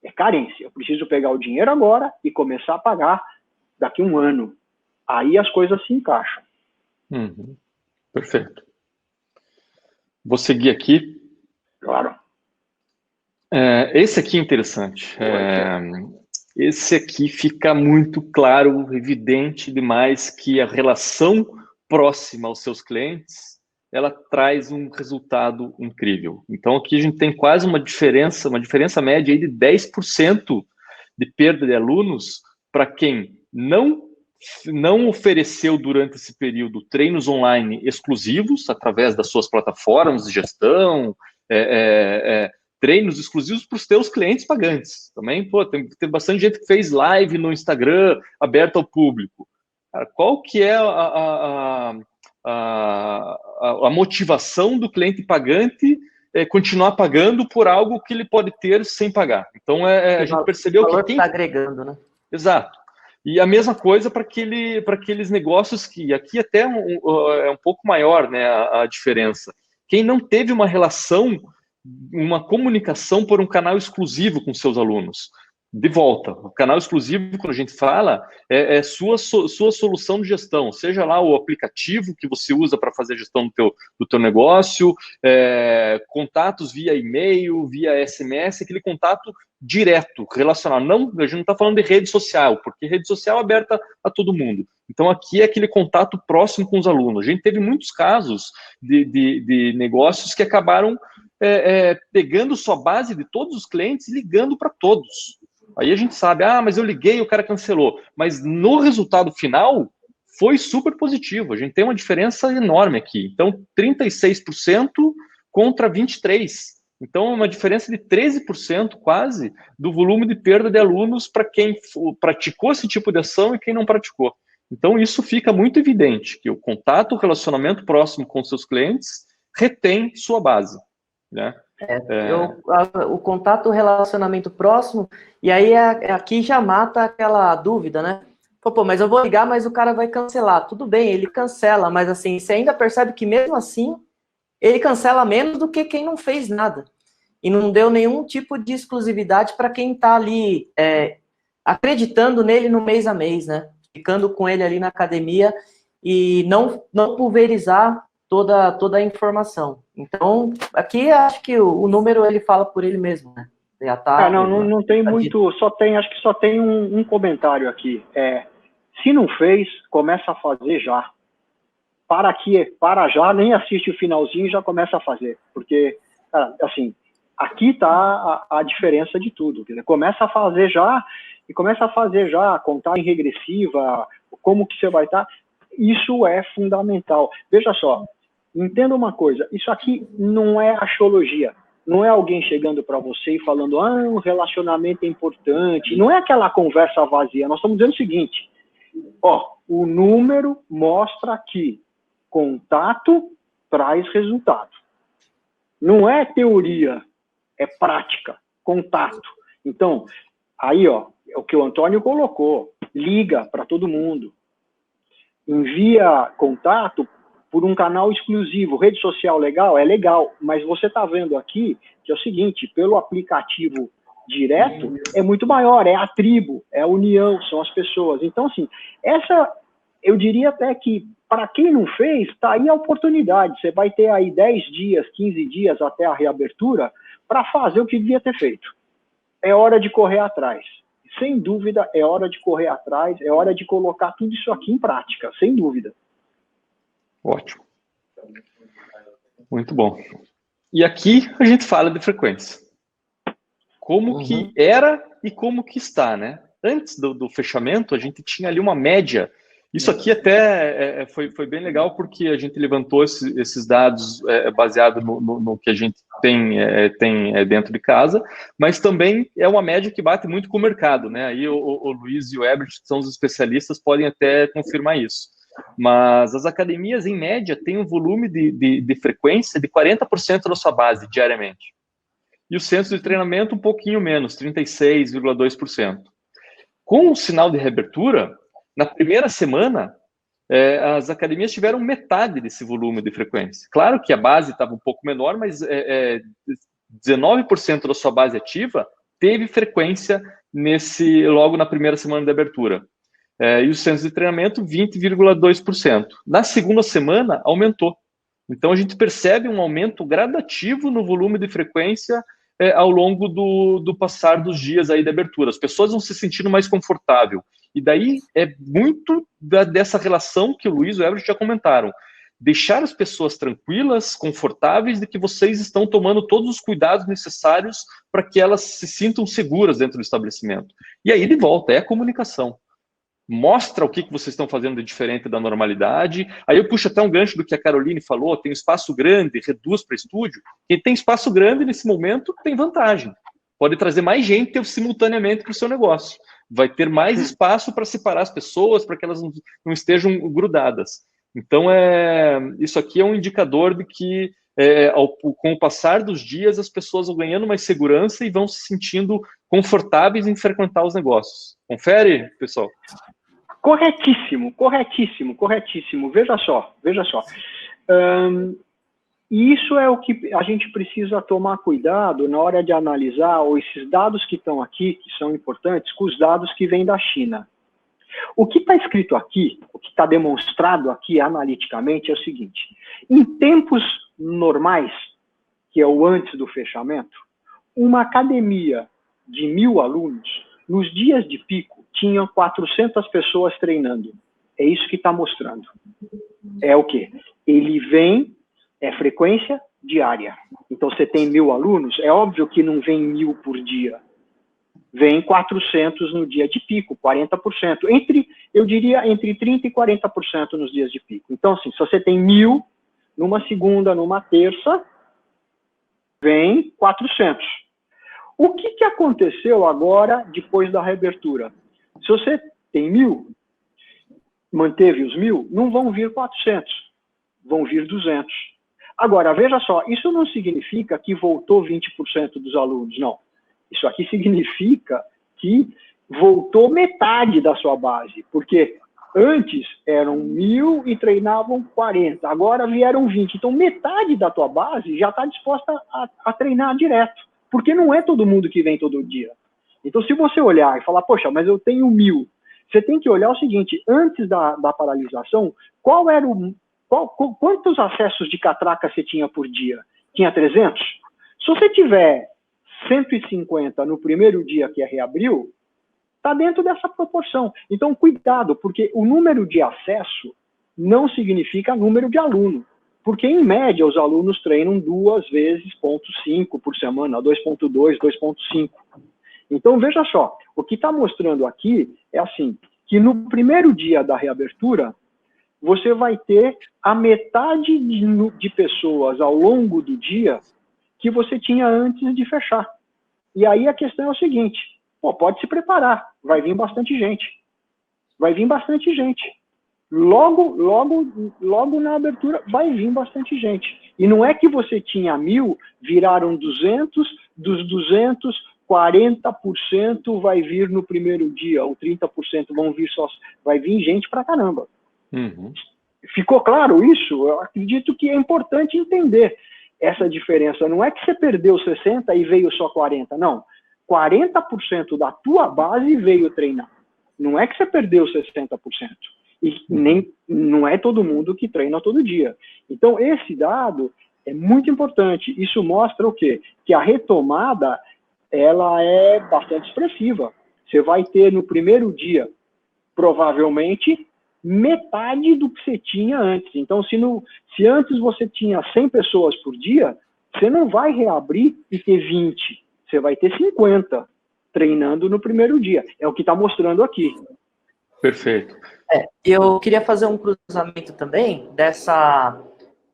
É carência. Eu preciso pegar o dinheiro agora e começar a pagar daqui a um ano. Aí as coisas se encaixam. Uhum. Perfeito. Vou seguir aqui. Claro. Esse aqui é interessante. Esse aqui fica muito claro, evidente demais que a relação próxima aos seus clientes, ela traz um resultado incrível. Então aqui a gente tem quase uma diferença média aí de 10% de perda de alunos para quem não ofereceu durante esse período treinos online exclusivos através das suas plataformas de gestão, treinos exclusivos para os teus clientes pagantes. Também, tem bastante gente que fez live no Instagram aberto ao público. Cara, qual que é a motivação do cliente pagante continuar pagando por algo que ele pode ter sem pagar? Então, a gente percebeu que está agregando, né? Exato. E a mesma coisa para aqueles negócios que aqui até é um pouco maior, né, a diferença. Quem não teve uma relação, uma comunicação por um canal exclusivo com seus alunos. De volta, o canal exclusivo, quando a gente fala, é sua solução de gestão, seja lá o aplicativo que você usa para fazer a gestão do teu negócio, contatos via e-mail, via SMS, aquele contato direto, relacional. Não, a gente não está falando de rede social, porque rede social é aberta a todo mundo. Então, aqui é aquele contato próximo com os alunos. A gente teve muitos casos de negócios que acabaram pegando sua base de todos os clientes e ligando para todos. Aí a gente sabe, mas eu liguei e o cara cancelou. Mas no resultado final, foi super positivo. A gente tem uma diferença enorme aqui. Então, 36% contra 23%. Então, uma diferença de 13% quase do volume de perda de alunos para quem praticou esse tipo de ação e quem não praticou. Então, isso fica muito evidente, que o contato, o relacionamento próximo com seus clientes retém sua base, né? O contato, o relacionamento próximo, e aí aqui já mata aquela dúvida, né? Pô, mas eu vou ligar, mas o cara vai cancelar. Tudo bem, ele cancela, mas assim, você ainda percebe que mesmo assim, ele cancela menos do que quem não fez nada. E não deu nenhum tipo de exclusividade para quem está ali acreditando nele no mês a mês, né? Ficando com ele ali na academia e não pulverizar toda a informação. Então, aqui acho que o número ele fala por ele mesmo, né? Já tá, não tem muito, acho que só tem um comentário aqui. Se não fez, começa a fazer já. Para já, nem assiste o finalzinho e já começa a fazer. Porque, cara, assim, aqui está a diferença de tudo. Quer dizer, começa a fazer já, contagem regressiva, como que você vai estar. Isso é fundamental. Veja só, entenda uma coisa, isso aqui não é axiologia. Não é alguém chegando para você e falando, o relacionamento é importante. Não é aquela conversa vazia. Nós estamos dizendo o seguinte, o número mostra que contato traz resultado. Não é teoria, é prática, contato. Então, aí, é o que o Antônio colocou, liga para todo mundo, envia contato por um canal exclusivo, rede social legal, é legal, mas você está vendo aqui que é o seguinte, pelo aplicativo direto, é muito maior, é a tribo, é a união, são as pessoas. Então, assim, eu diria até que, para quem não fez, está aí a oportunidade. Você vai ter aí 10 dias, 15 dias até a reabertura para fazer o que devia ter feito. É hora de correr atrás. Sem dúvida, é hora de correr atrás, é hora de colocar tudo isso aqui em prática, sem dúvida. Ótimo. Muito bom. E aqui a gente fala de frequência. Como que era e como que está, né? Antes do fechamento, a gente tinha ali uma média. Isso aqui até foi bem legal, porque a gente levantou esses dados baseado no que a gente tem dentro de casa, mas também é uma média que bate muito com o mercado, né? Aí o Luiz e o Ebert, que são os especialistas, podem até confirmar isso. Mas as academias, em média, têm um volume de frequência de 40% da sua base, diariamente. E os centros de treinamento, um pouquinho menos, 36,2%. Com o sinal de reabertura, na primeira semana, as academias tiveram metade desse volume de frequência. Claro que a base estava um pouco menor, mas 19% da sua base ativa teve frequência logo na primeira semana de abertura. E os centros de treinamento, 20,2%. Na segunda semana, aumentou. Então, a gente percebe um aumento gradativo no volume de frequência ao longo do passar dos dias aí de abertura. As pessoas vão se sentindo mais confortável. E daí é muito dessa relação que o Luiz e o Everett já comentaram. Deixar as pessoas tranquilas, confortáveis, de que vocês estão tomando todos os cuidados necessários para que elas se sintam seguras dentro do estabelecimento. E aí, de volta, é a comunicação. Mostra o que vocês estão fazendo de diferente da normalidade. Aí eu puxo até um gancho do que a Caroline falou, tem um espaço grande, reduz para estúdio. Quem tem espaço grande nesse momento tem vantagem. Pode trazer mais gente simultaneamente para o seu negócio. Vai ter mais espaço para separar as pessoas, para que elas não estejam grudadas. Então, isso aqui é um indicador de que, com o passar dos dias, as pessoas vão ganhando mais segurança e vão se sentindo confortáveis em frequentar os negócios. Confere, pessoal? Corretíssimo, corretíssimo, corretíssimo. Veja só. Isso é o que a gente precisa tomar cuidado na hora de analisar esses dados que estão aqui, que são importantes, com os dados que vêm da China. O que está escrito aqui, o que está demonstrado aqui analiticamente é o seguinte: em tempos normais, que é o antes do fechamento, uma academia de 1.000 alunos, nos dias de pico, tinha 400 pessoas treinando. É isso que está mostrando. É o quê? Ele vem, é frequência diária. Então, você tem 1.000 alunos, é óbvio que não vem 1.000 por dia. Vem 400 no dia de pico, 40%. Eu diria, entre 30% e 40% nos dias de pico. Então, assim, se você tem 1.000, numa segunda, numa terça, vem 400. O que aconteceu agora, depois da reabertura? Se você tem 1.000, manteve os 1.000, não vão vir 400, vão vir 200. Agora, veja só, isso não significa que voltou 20% dos alunos, não. Isso aqui significa que voltou metade da sua base, porque antes eram 1.000 e treinavam 40, agora vieram 20. Então, metade da tua base já está disposta a treinar direto, porque não é todo mundo que vem todo dia. Então, se você olhar e falar, poxa, mas eu tenho 1.000, você tem que olhar o seguinte: antes da paralisação, quantos acessos de catraca você tinha por dia? Tinha 300? Se você tiver 150 no primeiro dia que reabriu, está dentro dessa proporção. Então, cuidado, porque o número de acesso não significa número de aluno. Porque, em média, os alunos treinam 2 vezes 0,5 por semana, 2,2, 2,5. Então, veja só, o que está mostrando aqui é assim, que no primeiro dia da reabertura, você vai ter a metade de pessoas ao longo do dia que você tinha antes de fechar. E aí a questão é o seguinte: pode se preparar, vai vir bastante gente. Vai vir bastante gente. Logo na abertura vai vir bastante gente. E não é que você tinha 1.000, viraram 200, dos 200, 40% vai vir no primeiro dia, ou 30% vão vir só. Vai vir gente pra caramba. Uhum. Ficou claro isso? Eu acredito que é importante entender essa diferença. Não é que você perdeu 60 e veio só 40, não. 40% da tua base veio treinar. Não é que você perdeu 60%. E nem, não é todo mundo que treina todo dia. Então, esse dado é muito importante. Isso mostra o quê? Que a retomada, ela é bastante expressiva. Você vai ter no primeiro dia, provavelmente, metade do que você tinha antes. Então, se antes você tinha 100 pessoas por dia, você não vai reabrir e ter 20. Você vai ter 50 treinando no primeiro dia. É o que está mostrando aqui. Perfeito. Eu queria fazer um cruzamento também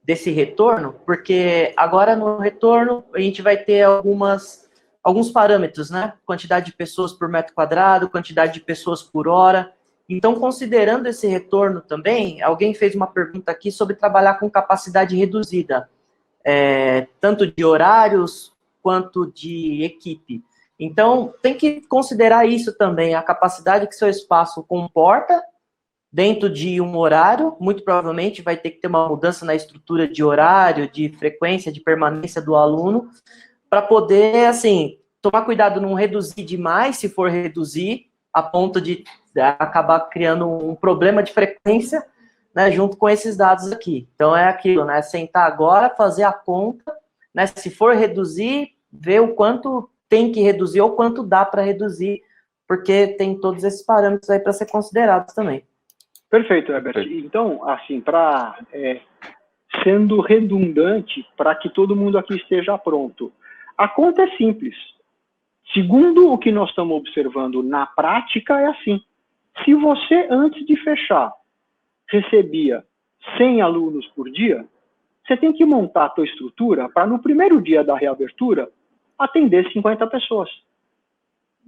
desse retorno, porque agora no retorno a gente vai ter alguns parâmetros, né? Quantidade de pessoas por metro quadrado, quantidade de pessoas por hora. Então, considerando esse retorno também, alguém fez uma pergunta aqui sobre trabalhar com capacidade reduzida, tanto de horários quanto de equipe. Então, tem que considerar isso também, a capacidade que seu espaço comporta dentro de um horário, muito provavelmente vai ter que ter uma mudança na estrutura de horário, de frequência, de permanência do aluno, para poder, assim, tomar cuidado, não reduzir demais, se for reduzir, a ponto de acabar criando um problema de frequência, né, junto com esses dados aqui. Então, é aquilo, né, sentar agora, fazer a conta, né, se for reduzir, ver o quanto tem que reduzir ou quanto dá para reduzir, porque tem todos esses parâmetros aí para ser considerados também. Perfeito, Herbert. Então, assim, sendo redundante, para que todo mundo aqui esteja pronto, a conta é simples. Segundo o que nós estamos observando na prática, é assim. Se você, antes de fechar, recebia 100 alunos por dia, você tem que montar a tua estrutura para, no primeiro dia da reabertura, atender 50 pessoas.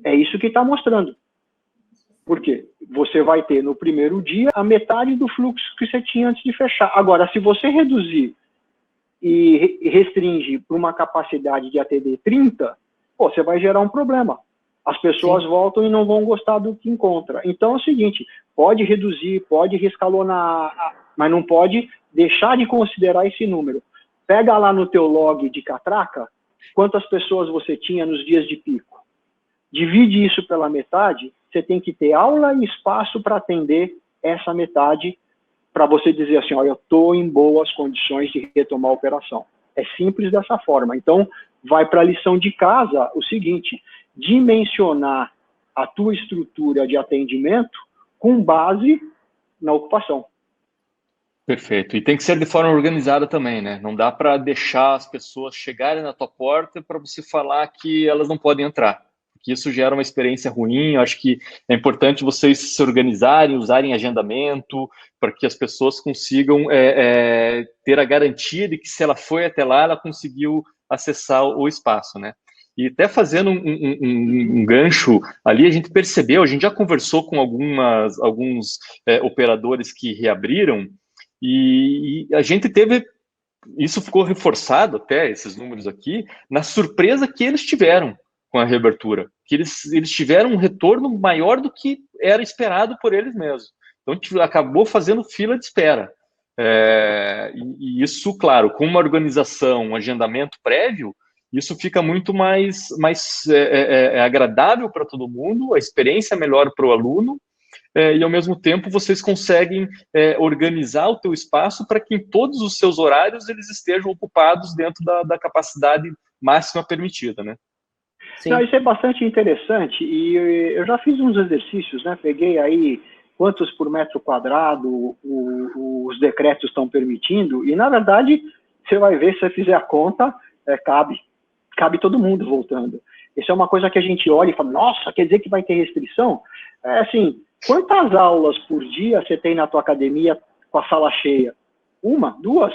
É isso que está mostrando. Por quê? Você vai ter, no primeiro dia, a metade do fluxo que você tinha antes de fechar. Agora, se você reduzir e restringe para uma capacidade de atender 30, você vai gerar um problema. As pessoas voltam e não vão gostar do que encontra. Então é o seguinte, pode reduzir, pode rescalonar, mas não pode deixar de considerar esse número. Pega lá no teu log de catraca, quantas pessoas você tinha nos dias de pico. Divide isso pela metade, você tem que ter aula e espaço para atender essa metade, para você dizer assim, olha, eu estou em boas condições de retomar a operação. É simples dessa forma. Então, vai para a lição de casa o seguinte, dimensionar a tua estrutura de atendimento com base na ocupação. Perfeito. E tem que ser de forma organizada também, né? Não dá para deixar as pessoas chegarem na tua porta para você falar que elas não podem entrar. Porque isso gera uma experiência ruim. Eu acho que é importante vocês se organizarem, usarem agendamento, para que as pessoas consigam ter a garantia de que se ela foi até lá, ela conseguiu acessar o espaço, né? E até fazendo um gancho ali, a gente percebeu, a gente já conversou com alguns operadores que reabriram, e a gente teve, isso ficou reforçado até, esses números aqui, na surpresa que eles tiveram com a reabertura, que eles tiveram um retorno maior do que era esperado por eles mesmos. Então, acabou fazendo fila de espera. E isso, claro, com uma organização, um agendamento prévio, isso fica muito mais agradável para todo mundo, a experiência é melhor para o aluno, e ao mesmo tempo vocês conseguem organizar o teu espaço para que em todos os seus horários eles estejam ocupados dentro da capacidade máxima permitida, né? Não, isso é bastante interessante e eu já fiz uns exercícios, né? Peguei aí quantos por metro quadrado os decretos estão permitindo e, na verdade, você vai ver, se você fizer a conta, cabe todo mundo voltando. Isso é uma coisa que a gente olha e fala, nossa, quer dizer que vai ter restrição? Assim, quantas aulas por dia você tem na tua academia com a sala cheia? Uma? Duas?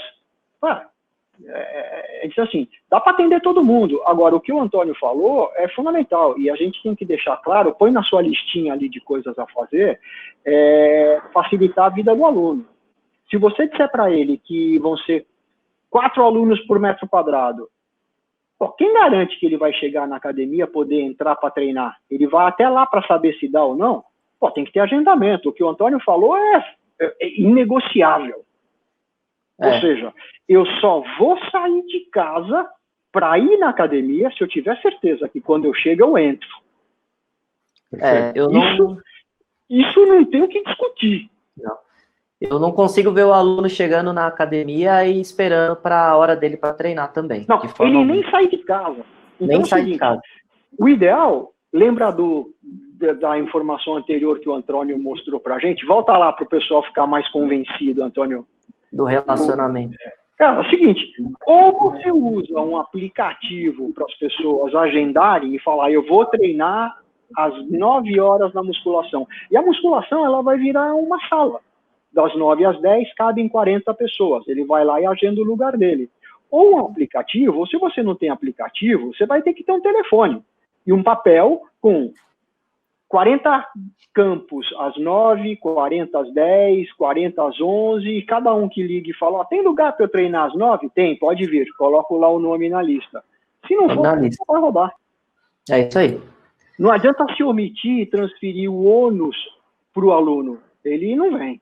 Então, assim, dá para atender todo mundo. Agora, o que o Antônio falou é fundamental, e a gente tem que deixar claro, põe na sua listinha ali de coisas a fazer, facilitar a vida do aluno. Se você disser para ele que vão ser 4 alunos por metro quadrado, quem garante que ele vai chegar na academia, poder entrar para treinar? Ele vai até lá para saber se dá ou não? Tem que ter agendamento. O que o Antônio falou é inegociável. Ou seja, eu só vou sair de casa para ir na academia se eu tiver certeza que quando eu chego eu entro. Isso não tem o que discutir. Não. Eu não consigo ver o aluno chegando na academia e esperando para a hora dele para treinar também. Não, ele nem sai de casa. Então, nem sai de casa. O ideal, lembra da informação anterior que o Antônio mostrou para a gente? Volta lá para o pessoal ficar mais convencido, Antônio. Do relacionamento. Cara, é o seguinte, ou você usa um aplicativo para as pessoas agendarem e falar, eu vou treinar às 9 horas na musculação. E a musculação, ela vai virar uma sala. Das 9 às 10, cabem 40 pessoas. Ele vai lá e agenda o lugar dele. Ou um aplicativo, ou se você não tem aplicativo, você vai ter que ter um telefone e um papel com 40 campos às 9, 40 às 10, 40 às 11, e cada um que liga e fala, tem lugar para eu treinar às 9? Tem, pode vir, coloco lá o nome na lista. Se não for, você vai roubar. É isso aí. Não adianta se omitir e transferir o ônus para o aluno, ele não vem.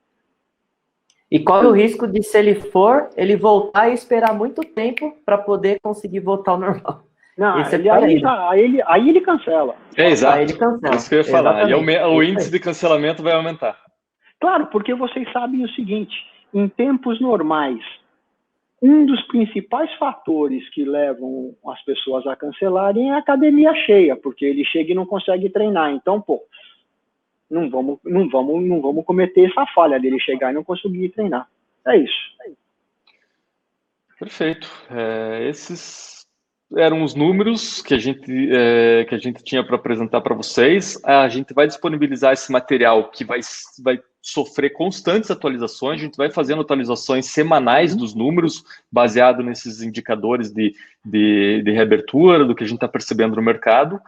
E corre o risco de, se ele for, ele voltar e esperar muito tempo para poder conseguir voltar ao normal. Não, aí ele cancela. Exato. Aí ele cancela. Isso que eu ia falar. E o índice de cancelamento vai aumentar. Claro, porque vocês sabem o seguinte, em tempos normais, um dos principais fatores que levam as pessoas a cancelarem é a academia cheia, porque ele chega e não consegue treinar. Então, não vamos cometer essa falha dele chegar e não conseguir treinar. É isso. Perfeito. Esses eram os números que a gente tinha para apresentar para vocês. A gente vai disponibilizar esse material que vai sofrer constantes atualizações. A gente vai fazendo atualizações semanais dos números, baseado nesses indicadores de reabertura, do que a gente está percebendo no mercado.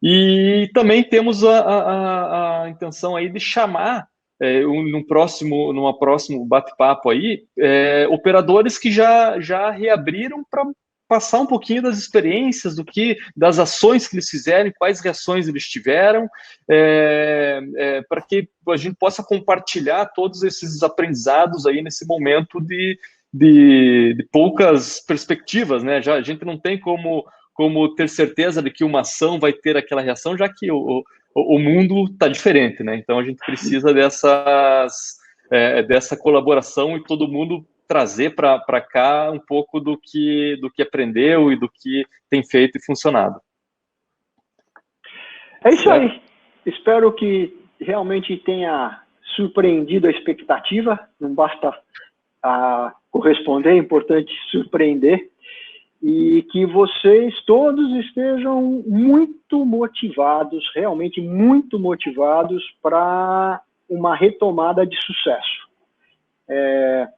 E também temos a intenção aí de chamar, numa próximo bate-papo aí, operadores que já reabriram para passar um pouquinho das experiências, das ações que eles fizeram, quais reações eles tiveram, para que a gente possa compartilhar todos esses aprendizados aí nesse momento de poucas perspectivas, né? A gente não tem como ter certeza de que uma ação vai ter aquela reação, já que o mundo está diferente, né? Então a gente precisa dessa colaboração e todo mundo trazer para cá um pouco do que aprendeu e do que tem feito e funcionado. É isso aí. Espero que realmente tenha surpreendido a expectativa. Não basta corresponder, é importante surpreender. E que vocês todos estejam muito motivados, realmente muito motivados para uma retomada de sucesso.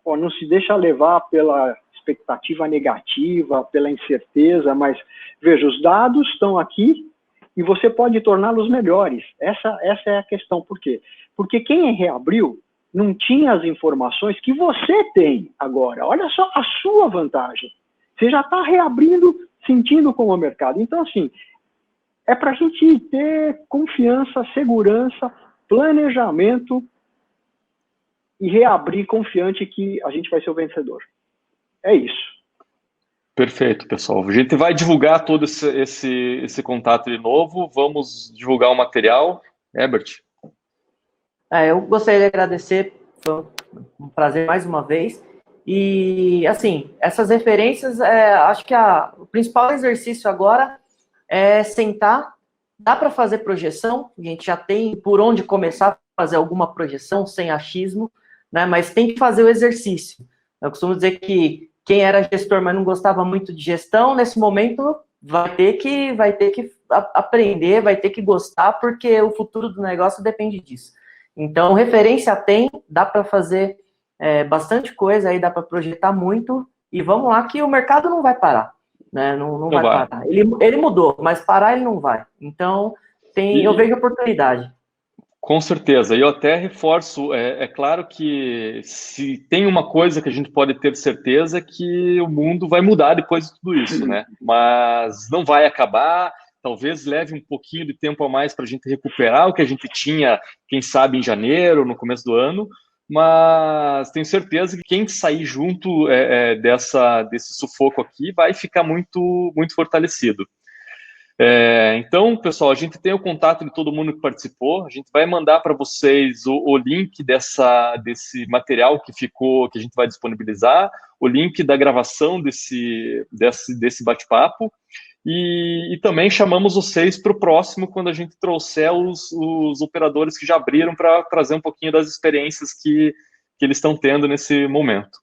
Não se deixa levar pela expectativa negativa, pela incerteza, mas veja, os dados estão aqui e você pode torná-los melhores. Essa é a questão. Por quê? Porque quem reabriu não tinha as informações que você tem agora. Olha só a sua vantagem. Você já está reabrindo, sentindo como o mercado. Então, assim, é para a gente ter confiança, segurança, planejamento e reabrir confiante que a gente vai ser o vencedor. É isso. Perfeito, pessoal. A gente vai divulgar todo esse contato de novo. Vamos divulgar o material. Herbert? Eu gostaria de agradecer. Foi um prazer mais uma vez. E, assim, essas referências, acho que o principal exercício agora é sentar. Dá para fazer projeção, a gente já tem por onde começar a fazer alguma projeção sem achismo, né? Mas tem que fazer o exercício. Eu costumo dizer que quem era gestor, mas não gostava muito de gestão, nesse momento vai ter que aprender, vai ter que gostar, porque o futuro do negócio depende disso. Então, referência tem, dá para fazer bastante coisa aí, dá para projetar muito, e vamos lá que o mercado não vai parar, né? Não vai parar. Ele mudou, mas parar ele não vai. Então, eu vejo oportunidade. Com certeza, e eu até reforço, é claro que se tem uma coisa que a gente pode ter certeza é que o mundo vai mudar depois de tudo isso, né? Mas não vai acabar, talvez leve um pouquinho de tempo a mais para a gente recuperar o que a gente tinha, quem sabe, em janeiro, no começo do ano, mas tenho certeza que quem sair junto desse sufoco aqui vai ficar muito, muito fortalecido. Então, pessoal, a gente tem o contato de todo mundo que participou, a gente vai mandar para vocês o link desse material que a gente vai disponibilizar, o link da gravação desse bate-papo, e também chamamos vocês para o próximo, quando a gente trouxer os operadores que já abriram, para trazer um pouquinho das experiências que eles estão tendo nesse momento.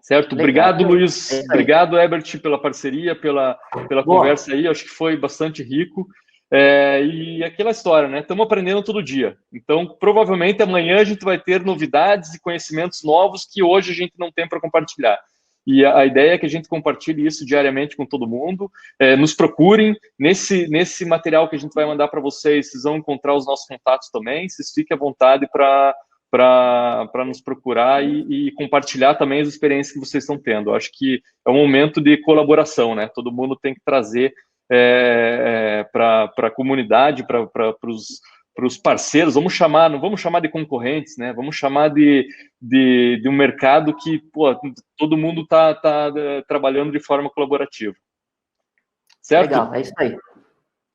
Certo? Legal. Obrigado, Luiz. Obrigado, Herbert, pela parceria, pela conversa aí. Acho que foi bastante rico. E aquela história, né? Estamos aprendendo todo dia. Então, provavelmente, amanhã a gente vai ter novidades e conhecimentos novos que hoje a gente não tem para compartilhar. E a ideia é que a gente compartilhe isso diariamente com todo mundo. Nos procurem. Nesse material que a gente vai mandar para vocês, vocês vão encontrar os nossos contatos também. Vocês fiquem à vontade para nos procurar e compartilhar também as experiências que vocês estão tendo. Eu acho que é um momento de colaboração, né? Todo mundo tem que trazer para a comunidade, para os parceiros, vamos chamar, não vamos chamar de concorrentes, né? Vamos chamar de um mercado que, pô, todo mundo está trabalhando de forma colaborativa. Certo? Legal, é isso aí.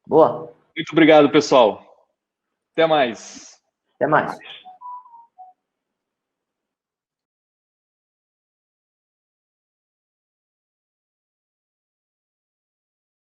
Boa. Muito obrigado, pessoal. Até mais. Até mais.